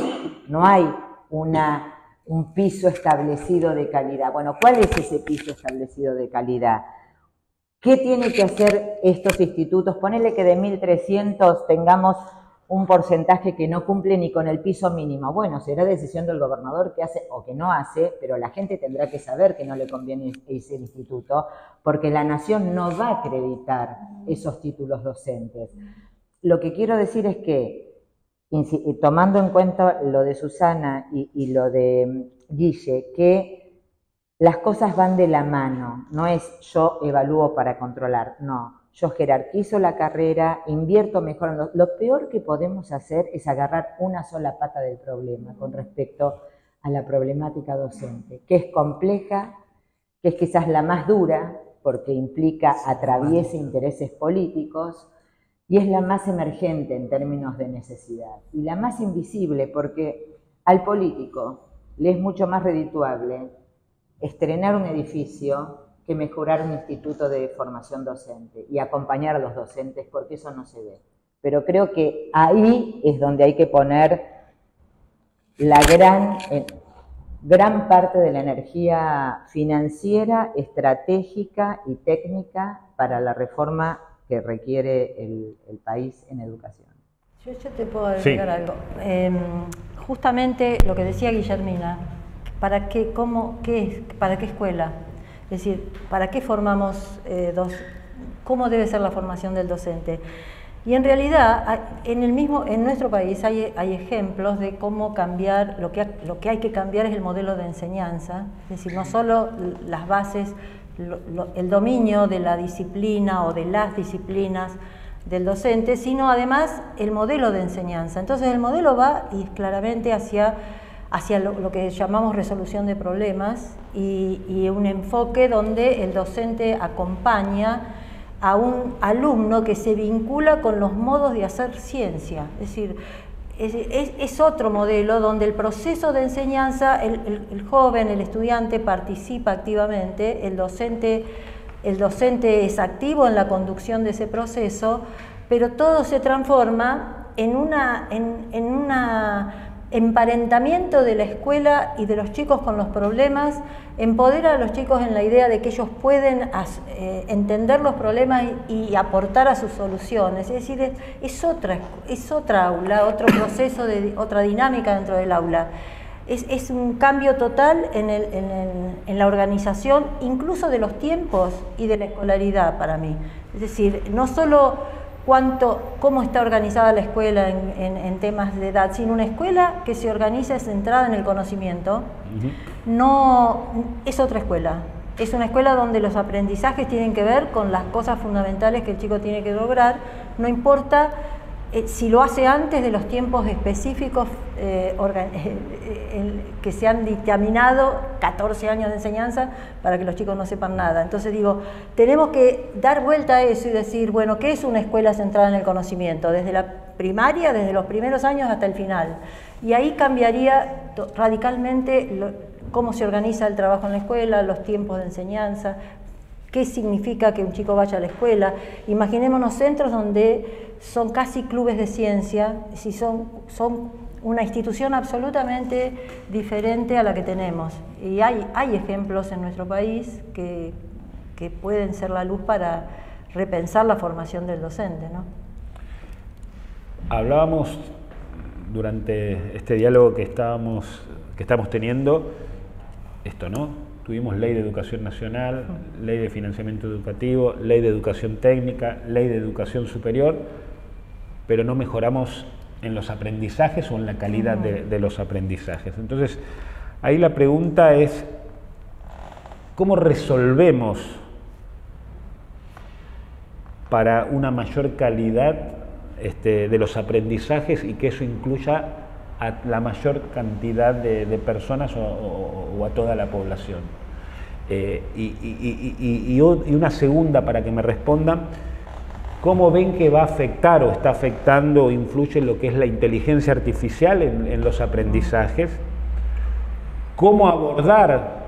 No hay un piso establecido de calidad. Bueno, ¿cuál es ese piso establecido de calidad? ¿Qué tienen que hacer estos institutos? Ponele que de 1.300 tengamos un porcentaje que no cumple ni con el piso mínimo. Bueno, será decisión del gobernador que hace o que no hace, pero la gente tendrá que saber que no le conviene ese instituto, porque la nación no va a acreditar esos títulos docentes. Lo que quiero decir es que, tomando en cuenta lo de Susana y lo de Guille, que las cosas van de la mano, no es yo evalúo para controlar, no. Yo jerarquizo la carrera, invierto mejor en lo peor que podemos hacer es agarrar una sola pata del problema con respecto a la problemática docente, que es compleja, que es quizás la más dura, porque implica, atraviesa intereses políticos, y es la más emergente en términos de necesidad, y la más invisible, porque al político le es mucho más redituable estrenar un edificio que mejorar un instituto de formación docente y acompañar a los docentes, porque eso no se ve. Pero creo que ahí es donde hay que poner la gran parte de la energía financiera, estratégica y técnica para la reforma que requiere el país en educación. Yo te puedo agregar algo. Justamente lo que decía Guillermina, ¿para qué escuela? Es decir, ¿para qué formamos cómo debe ser la formación del docente? Y en realidad, en nuestro país hay ejemplos de cómo cambiar, lo que hay que cambiar es el modelo de enseñanza, es decir, no solo las bases, el dominio de la disciplina o de las disciplinas del docente, sino además el modelo de enseñanza. Entonces el modelo va claramente hacia lo que llamamos resolución de problemas y un enfoque donde el docente acompaña a un alumno que se vincula con los modos de hacer ciencia. Es decir, es otro modelo donde el proceso de enseñanza, el joven, el estudiante participa activamente, el docente es activo en la conducción de ese proceso, pero todo se transforma en un emparentamiento de la escuela y de los chicos con los problemas, empodera a los chicos en la idea de que ellos pueden entender los problemas y aportar a sus soluciones. Es decir, es otra aula, otro proceso, otra dinámica dentro del aula. Es un cambio total en la organización, incluso de los tiempos y de la escolaridad para mí. Es decir, no solo cómo está organizada la escuela en temas de edad, sino una escuela que se organiza centrada en el conocimiento. No es otra escuela, es una escuela donde los aprendizajes tienen que ver con las cosas fundamentales que el chico tiene que lograr, no importa si lo hace antes de los tiempos específicos que se han dictaminado, 14 años de enseñanza, para que los chicos no sepan nada. Entonces digo, tenemos que dar vuelta a eso y decir, bueno, ¿qué es una escuela centrada en el conocimiento? Desde la primaria, desde los primeros años hasta el final. Y ahí cambiaría radicalmente cómo se organiza el trabajo en la escuela, los tiempos de enseñanza, qué significa que un chico vaya a la escuela. Imaginémonos centros donde son casi clubes de ciencia, si son una institución absolutamente diferente a la que tenemos. Y hay ejemplos en nuestro país que pueden ser la luz para repensar la formación del docente, ¿no? Hablábamos durante este diálogo que estamos teniendo, esto, ¿no? Tuvimos ley de educación nacional, ley de financiamiento educativo, ley de educación técnica, ley de educación superior, pero no mejoramos en los aprendizajes o en la calidad de los aprendizajes. Entonces, ahí la pregunta es, ¿cómo resolvemos para una mayor calidad de los aprendizajes y que eso incluya a la mayor cantidad de personas o a toda la población? Y una segunda para que me respondan, ¿cómo ven que va a afectar o está afectando o influye en lo que es la inteligencia artificial en los aprendizajes? ¿Cómo abordar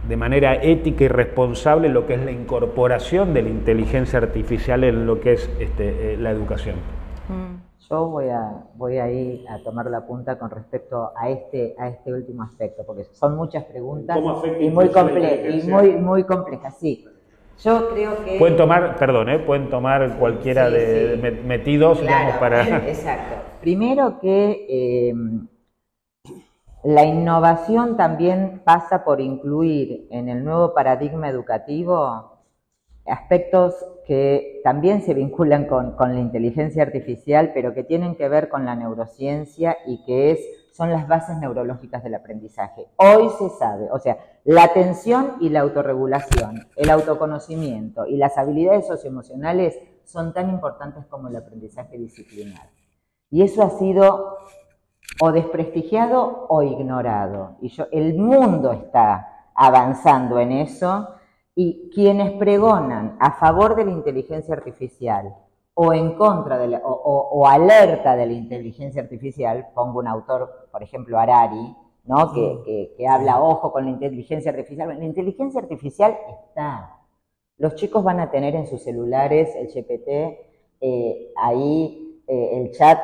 de manera ética y responsable lo que es la incorporación de la inteligencia artificial en lo que es la educación? Yo voy a ir a tomar la punta con respecto a este último aspecto, porque son muchas preguntas y muy complejas, sí. Yo creo que... Pueden tomar, perdón, pueden tomar cualquiera de metidos, claro, digamos, para... Exacto. Primero que la innovación también pasa por incluir en el nuevo paradigma educativo aspectos que también se vinculan con la inteligencia artificial, pero que tienen que ver con la neurociencia y que son las bases neurológicas del aprendizaje. Hoy se sabe, o sea, la atención y la autorregulación, el autoconocimiento y las habilidades socioemocionales son tan importantes como el aprendizaje disciplinar. Y eso ha sido o desprestigiado o ignorado. Y el mundo está avanzando en eso, y quienes pregonan a favor de la inteligencia artificial o en contra de o alerta de la inteligencia artificial, pongo un autor, por ejemplo, Harari, ¿no? que habla, ojo con la inteligencia artificial. La inteligencia artificial está. Los chicos van a tener en sus celulares el GPT, ahí el chat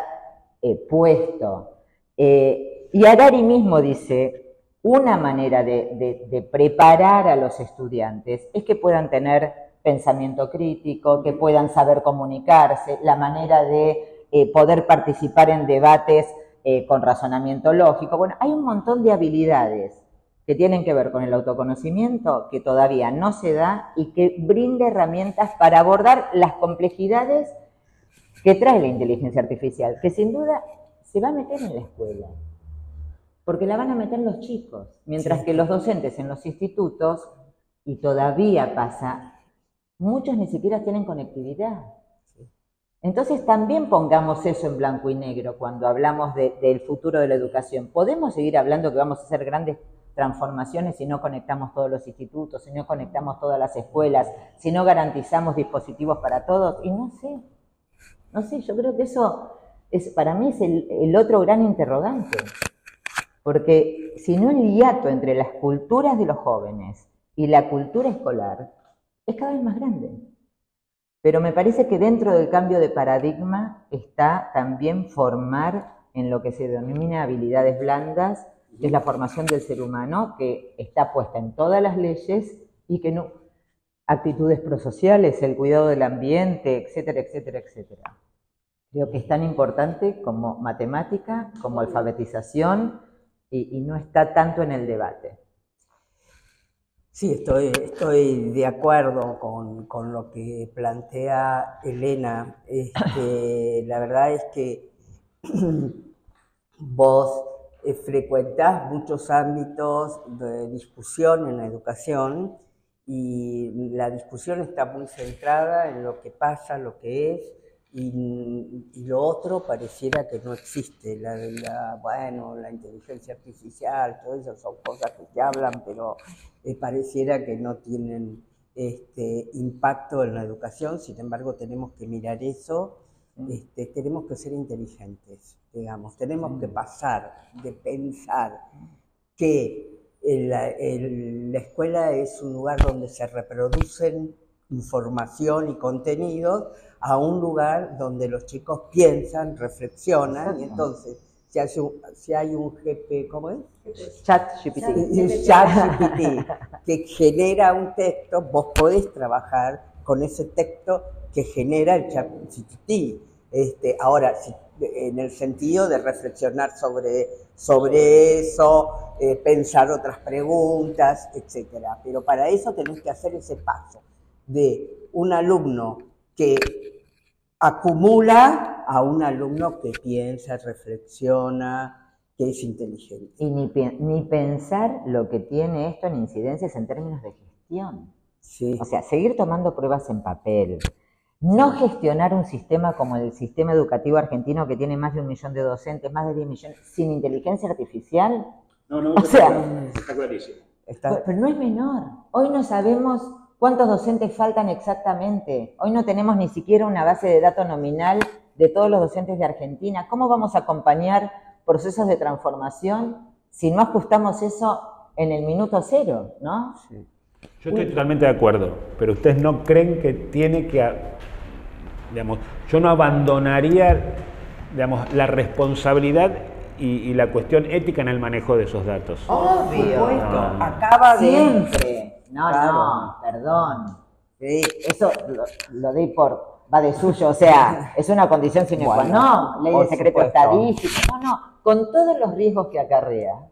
puesto. Y Harari mismo dice, una manera de preparar a los estudiantes es que puedan tener pensamiento crítico, que puedan saber comunicarse, la manera de poder participar en debates con razonamiento lógico. Bueno, hay un montón de habilidades que tienen que ver con el autoconocimiento que todavía no se da y que brinda herramientas para abordar las complejidades que trae la inteligencia artificial, que sin duda se va a meter en la escuela, porque la van a meter los chicos, mientras que los docentes en los institutos, y todavía pasa, muchos ni siquiera tienen conectividad. Entonces también pongamos eso en blanco y negro cuando hablamos del futuro de la educación. Podemos seguir hablando que vamos a hacer grandes transformaciones si no conectamos todos los institutos, si no conectamos todas las escuelas, si no garantizamos dispositivos para todos, y no sé, yo creo que eso para mí es el otro gran interrogante. Porque si no, el hiato entre las culturas de los jóvenes y la cultura escolar es cada vez más grande. Pero me parece que dentro del cambio de paradigma está también formar en lo que se denomina habilidades blandas, que es la formación del ser humano, que está puesta en todas las leyes y que no... Actitudes prosociales, el cuidado del ambiente, etcétera, etcétera, etcétera. Creo que es tan importante como matemática, como alfabetización, y no está tanto en el debate. Sí, estoy de acuerdo con lo que plantea Elena. La verdad es que vos frecuentás muchos ámbitos de discusión en la educación y la discusión está muy centrada en lo que pasa, lo que es, y lo otro pareciera que no existe. Bueno, la inteligencia artificial, todo eso son cosas que se hablan, pero pareciera que no tienen impacto en la educación. Sin embargo, tenemos que mirar eso, tenemos que ser inteligentes, digamos, tenemos que pasar de pensar que la escuela es un lugar donde se reproducen información y contenidos, a un lugar donde los chicos piensan, reflexionan, y entonces si hay un GP, ¿cómo es? ChatGPT. Un ChatGPT que genera un texto, vos podés trabajar con ese texto que genera el ChatGPT. Ahora, en el sentido de reflexionar sobre eso, pensar otras preguntas, etcétera. Pero para eso tenés que hacer ese paso de un alumno que acumula a un alumno que piensa, reflexiona, que es inteligente. Y ni pensar lo que tiene esto en incidencias en términos de gestión. Sí. O sea, seguir tomando pruebas en papel, no gestionar un sistema como el sistema educativo argentino que tiene más de 1 millón de docentes, más de 10 millones, sin inteligencia artificial. No, o sea, está clarísimo. Pero no es menor. Hoy no sabemos cuántos docentes faltan exactamente. Hoy no tenemos ni siquiera una base de datos nominal de todos los docentes de Argentina. ¿Cómo vamos a acompañar procesos de transformación si no ajustamos eso en el minuto cero, ¿no? Sí. Yo estoy totalmente de acuerdo, pero ustedes no creen que tiene que, digamos, yo no abandonaría, digamos, la responsabilidad y la cuestión ética en el manejo de esos datos. Obvio. No. Acaba de... Siempre. No, Claro. no, perdón. Eso lo doy por, va de suyo, o sea, es una condición sine qua non, ley de secreto estadístico, con todos los riesgos que acarrea,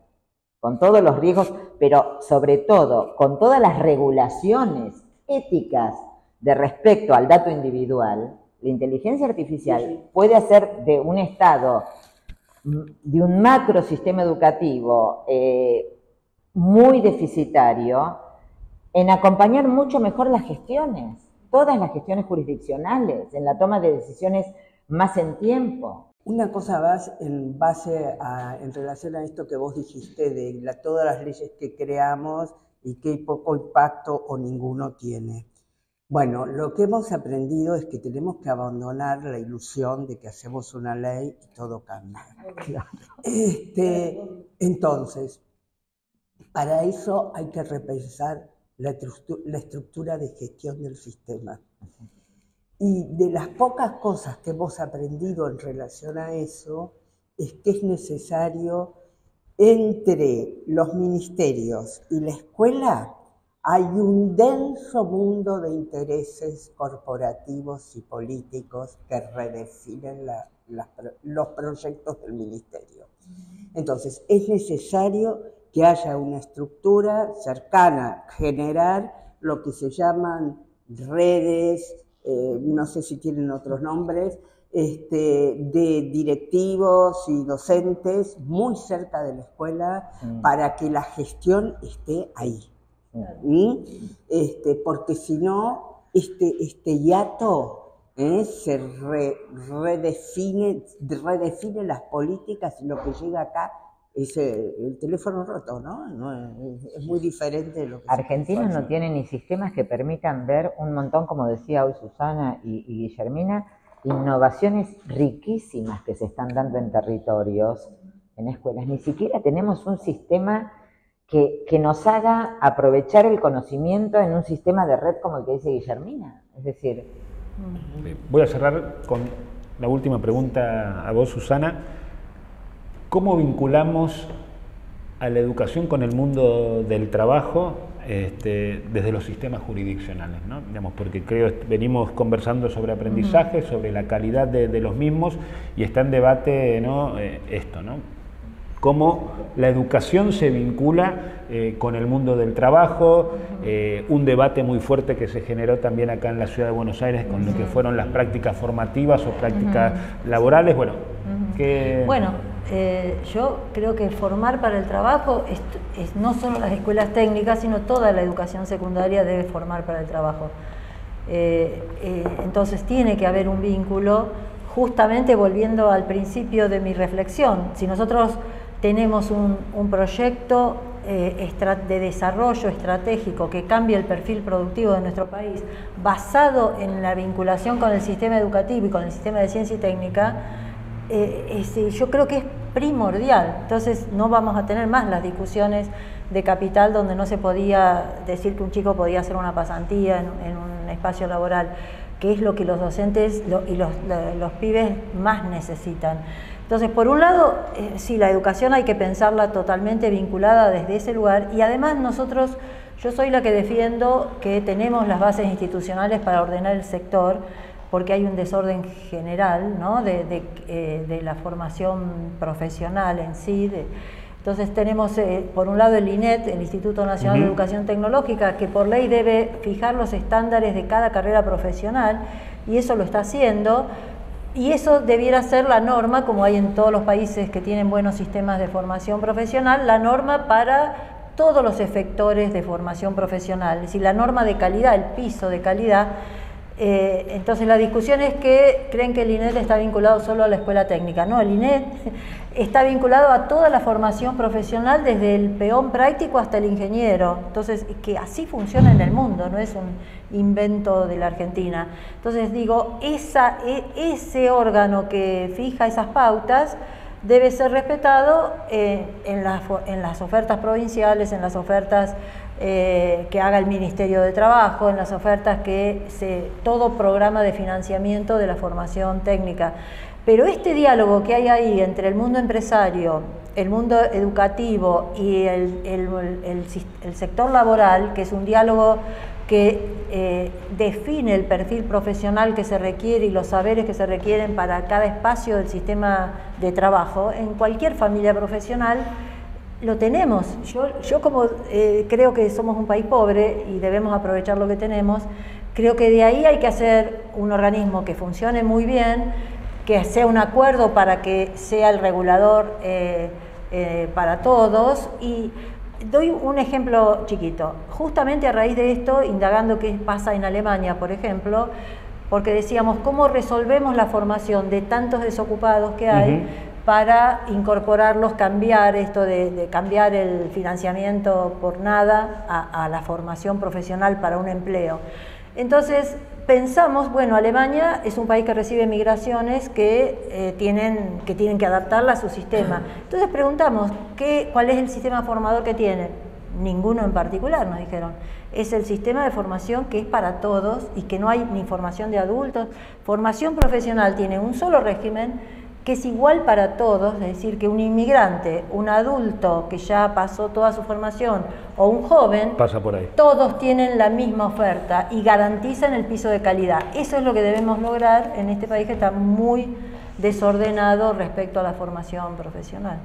con todos los riesgos, pero sobre todo con todas las regulaciones éticas de respecto al dato individual. La inteligencia artificial puede hacer de un Estado, de un macro sistema educativo muy deficitario, en acompañar mucho mejor las gestiones, todas las gestiones jurisdiccionales, en la toma de decisiones más en tiempo. Una cosa más en relación a esto que vos dijiste de todas las leyes que creamos y que poco impacto o ninguno tiene. Bueno, lo que hemos aprendido es que tenemos que abandonar la ilusión de que hacemos una ley y todo cambia. Entonces, para eso hay que repensar la estructura de gestión del sistema. Y de las pocas cosas que hemos aprendido en relación a eso es que es necesario, entre los ministerios y la escuela, hay un denso mundo de intereses corporativos y políticos que redefinen los proyectos del ministerio. Entonces, es necesario que haya una estructura cercana, generar lo que se llaman redes, no sé si tienen otros nombres, de directivos y docentes muy cerca de la escuela para que la gestión esté ahí. Porque si no, este hiato se redefine las políticas y lo que llega acá es el teléfono roto, ¿no? Es muy diferente de lo que Argentina no tiene ni sistemas que permitan ver un montón, como decía hoy Susana y Guillermina, innovaciones riquísimas que se están dando en territorios, en escuelas. Ni siquiera tenemos un sistema que nos haga aprovechar el conocimiento en un sistema de red como el que dice Guillermina. Es decir... Voy a cerrar con la última pregunta a vos, Susana. ¿Cómo vinculamos a la educación con el mundo del trabajo desde los sistemas jurisdiccionales, ¿no? Digamos, porque creo que venimos conversando sobre aprendizaje, sobre la calidad de los mismos, y está en debate, ¿no? Esto, ¿no? Cómo la educación se vincula con el mundo del trabajo, un debate muy fuerte que se generó también acá en la ciudad de Buenos Aires con lo que fueron las prácticas formativas o prácticas laborales. Bueno, yo creo que formar para el trabajo es no solo las escuelas técnicas, sino toda la educación secundaria debe formar para el trabajo. Entonces tiene que haber un vínculo, justamente volviendo al principio de mi reflexión. Si nosotros tenemos un proyecto de desarrollo estratégico que cambie el perfil productivo de nuestro país, basado en la vinculación con el sistema educativo y con el sistema de ciencia y técnica, yo creo que es primordial. Entonces no vamos a tener más las discusiones de capital donde no se podía decir que un chico podía hacer una pasantía en un espacio laboral, que es lo que los docentes y los pibes más necesitan. Entonces, por un lado, sí, la educación hay que pensarla totalmente vinculada desde ese lugar, y además yo soy la que defiendo que tenemos las bases institucionales para ordenar el sector, porque hay un desorden general, ¿no? de la formación profesional en sí. Entonces tenemos, por un lado, el INET, el Instituto Nacional de Educación Tecnológica, que por ley debe fijar los estándares de cada carrera profesional, y eso lo está haciendo, y eso debiera ser la norma, como hay en todos los países que tienen buenos sistemas de formación profesional, la norma para todos los efectores de formación profesional, es decir, la norma de calidad, el piso de calidad. Entonces la discusión es que creen que el INET está vinculado solo a la escuela técnica. No, el INET está vinculado a toda la formación profesional, desde el peón práctico hasta el ingeniero. Entonces, que así funciona en el mundo, no es un invento de la Argentina. Entonces digo, ese órgano que fija esas pautas debe ser respetado en las ofertas provinciales, en las ofertas que haga el Ministerio de Trabajo, en las ofertas todo programa de financiamiento de la formación técnica. Pero este diálogo que hay ahí entre el mundo empresario, el mundo educativo y el sector laboral, que es un diálogo que define el perfil profesional que se requiere y los saberes que se requieren para cada espacio del sistema de trabajo, en cualquier familia profesional lo tenemos. Yo como creo que somos un país pobre y debemos aprovechar lo que tenemos, creo que de ahí hay que hacer un organismo que funcione muy bien, que sea un acuerdo para que sea el regulador para todos. Y doy un ejemplo chiquito. Justamente a raíz de esto, indagando qué pasa en Alemania, por ejemplo, porque decíamos, ¿cómo resolvemos la formación de tantos desocupados que hay para incorporarlos, cambiar esto de cambiar el financiamiento por nada a la formación profesional para un empleo? Entonces pensamos, bueno, Alemania es un país que recibe migraciones que tienen que adaptarla a su sistema. Entonces preguntamos, ¿cuál es el sistema formador que tienen? Ninguno en particular, nos dijeron. Es el sistema de formación que es para todos y que no hay ni formación de adultos. Formación profesional tiene un solo régimen que es igual para todos, es decir, que un inmigrante, un adulto que ya pasó toda su formación o un joven, pasa por ahí. Todos tienen la misma oferta y garantizan el piso de calidad. Eso es lo que debemos lograr en este país que está muy desordenado respecto a la formación profesional.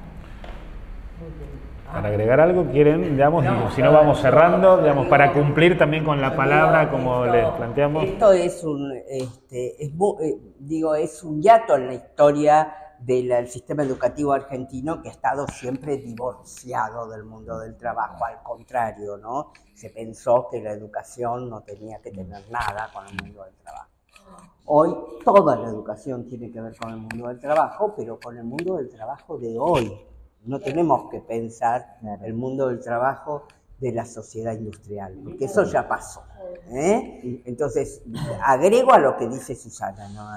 Para agregar algo, ¿quieren? Digamos, si no vamos cerrando, digamos, para cumplir también con la palabra como les planteamos. Esto es es un hiato en la historia del sistema educativo argentino, que ha estado siempre divorciado del mundo del trabajo. Al contrario, ¿no? Se pensó que la educación no tenía que tener nada con el mundo del trabajo. Hoy toda la educación tiene que ver con el mundo del trabajo, pero con el mundo del trabajo de hoy. No tenemos que pensar el mundo del trabajo de la sociedad industrial, porque eso ya pasó. Entonces, agrego a lo que dice Susana, ¿no?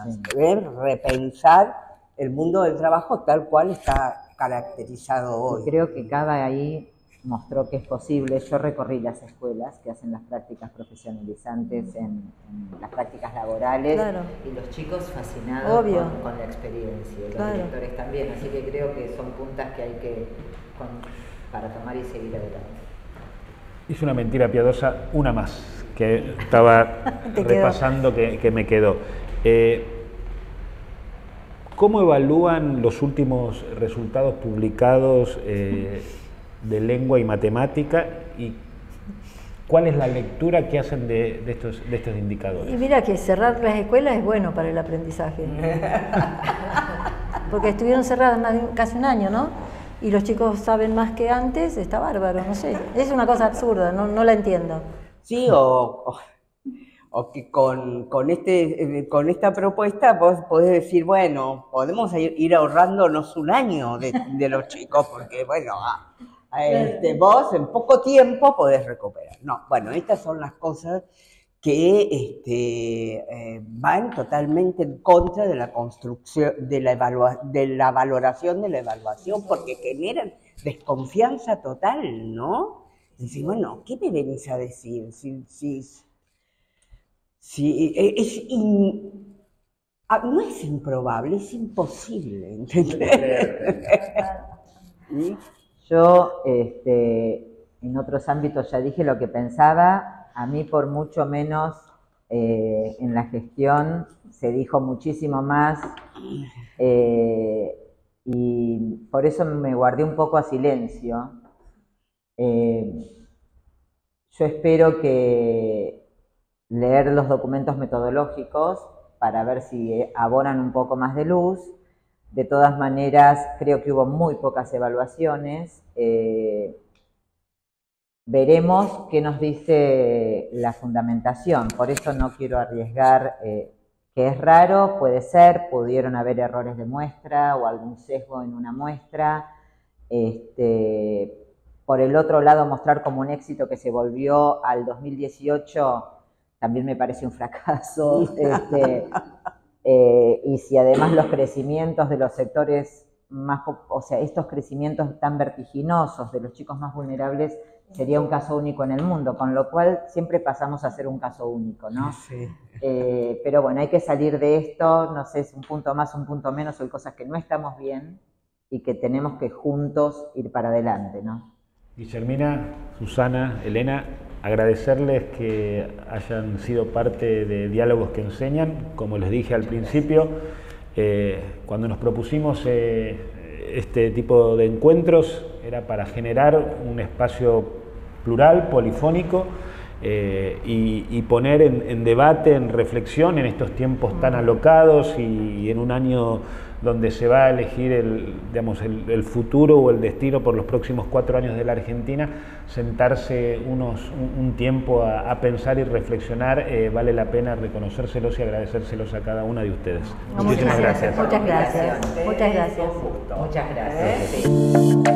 Repensar el mundo del trabajo tal cual está caracterizado hoy. Y creo que Cava ahí mostró que es posible. Yo recorrí las escuelas que hacen las prácticas profesionalizantes en las prácticas laborales, claro, y los chicos fascinados con la experiencia, los claro, directores también, así que creo que son puntas que hay que para tomar y seguir adelante. Hice una mentira piadosa, una más, que estaba repasando que me quedó. ¿Cómo evalúan los últimos resultados publicados de lengua y matemática, y cuál es la lectura que hacen de estos indicadores? Y mira que cerrar las escuelas es bueno para el aprendizaje, porque estuvieron cerradas casi un año, ¿no? Y los chicos saben más que antes, está bárbaro, no sé, es una cosa absurda, no la entiendo. Sí, o que con esta propuesta vos podés decir, bueno, podemos ir ahorrándonos un año de los chicos, porque bueno, vos en poco tiempo podés recuperar. No, bueno, estas son las cosas que van totalmente en contra de la construcción, de la valoración de la evaluación, porque generan desconfianza total, ¿no? Decir, bueno, ¿qué me venís a decir? No es improbable, es imposible, ¿entendés? Yo, en otros ámbitos ya dije lo que pensaba. A mí, por mucho menos, en la gestión se dijo muchísimo más, y por eso me guardé un poco a silencio. Yo espero que leer los documentos metodológicos para ver si abonan un poco más de luz. De todas maneras, creo que hubo muy pocas evaluaciones. Veremos qué nos dice la fundamentación. Por eso no quiero arriesgar, que es raro, puede ser, pudieron haber errores de muestra o algún sesgo en una muestra. Por el otro lado, mostrar como un éxito que se volvió al 2018 también me parece un fracaso. Y si además los crecimientos de los sectores más, o sea, estos crecimientos tan vertiginosos de los chicos más vulnerables, sería un caso único en el mundo, con lo cual siempre pasamos a ser un caso único, ¿no? Sí. Pero bueno, hay que salir de esto, no sé, es un punto más, un punto menos, hay cosas que no estamos bien y que tenemos que juntos ir para adelante, ¿no? Guillermina, Susana, Elena, agradecerles que hayan sido parte de Diálogos que Enseñan. Como les dije al principio, cuando nos propusimos este tipo de encuentros era para generar un espacio plural, polifónico, y poner en debate, en reflexión en estos tiempos tan alocados y en un año donde se va a elegir el futuro o el destino por los próximos 4 años de la Argentina, sentarse un tiempo a pensar y reflexionar, vale la pena reconocérselos y agradecérselos a cada una de ustedes. No, Muchísimas gracias. Muchas gracias. Muchas gracias. Muchas gracias. Sí.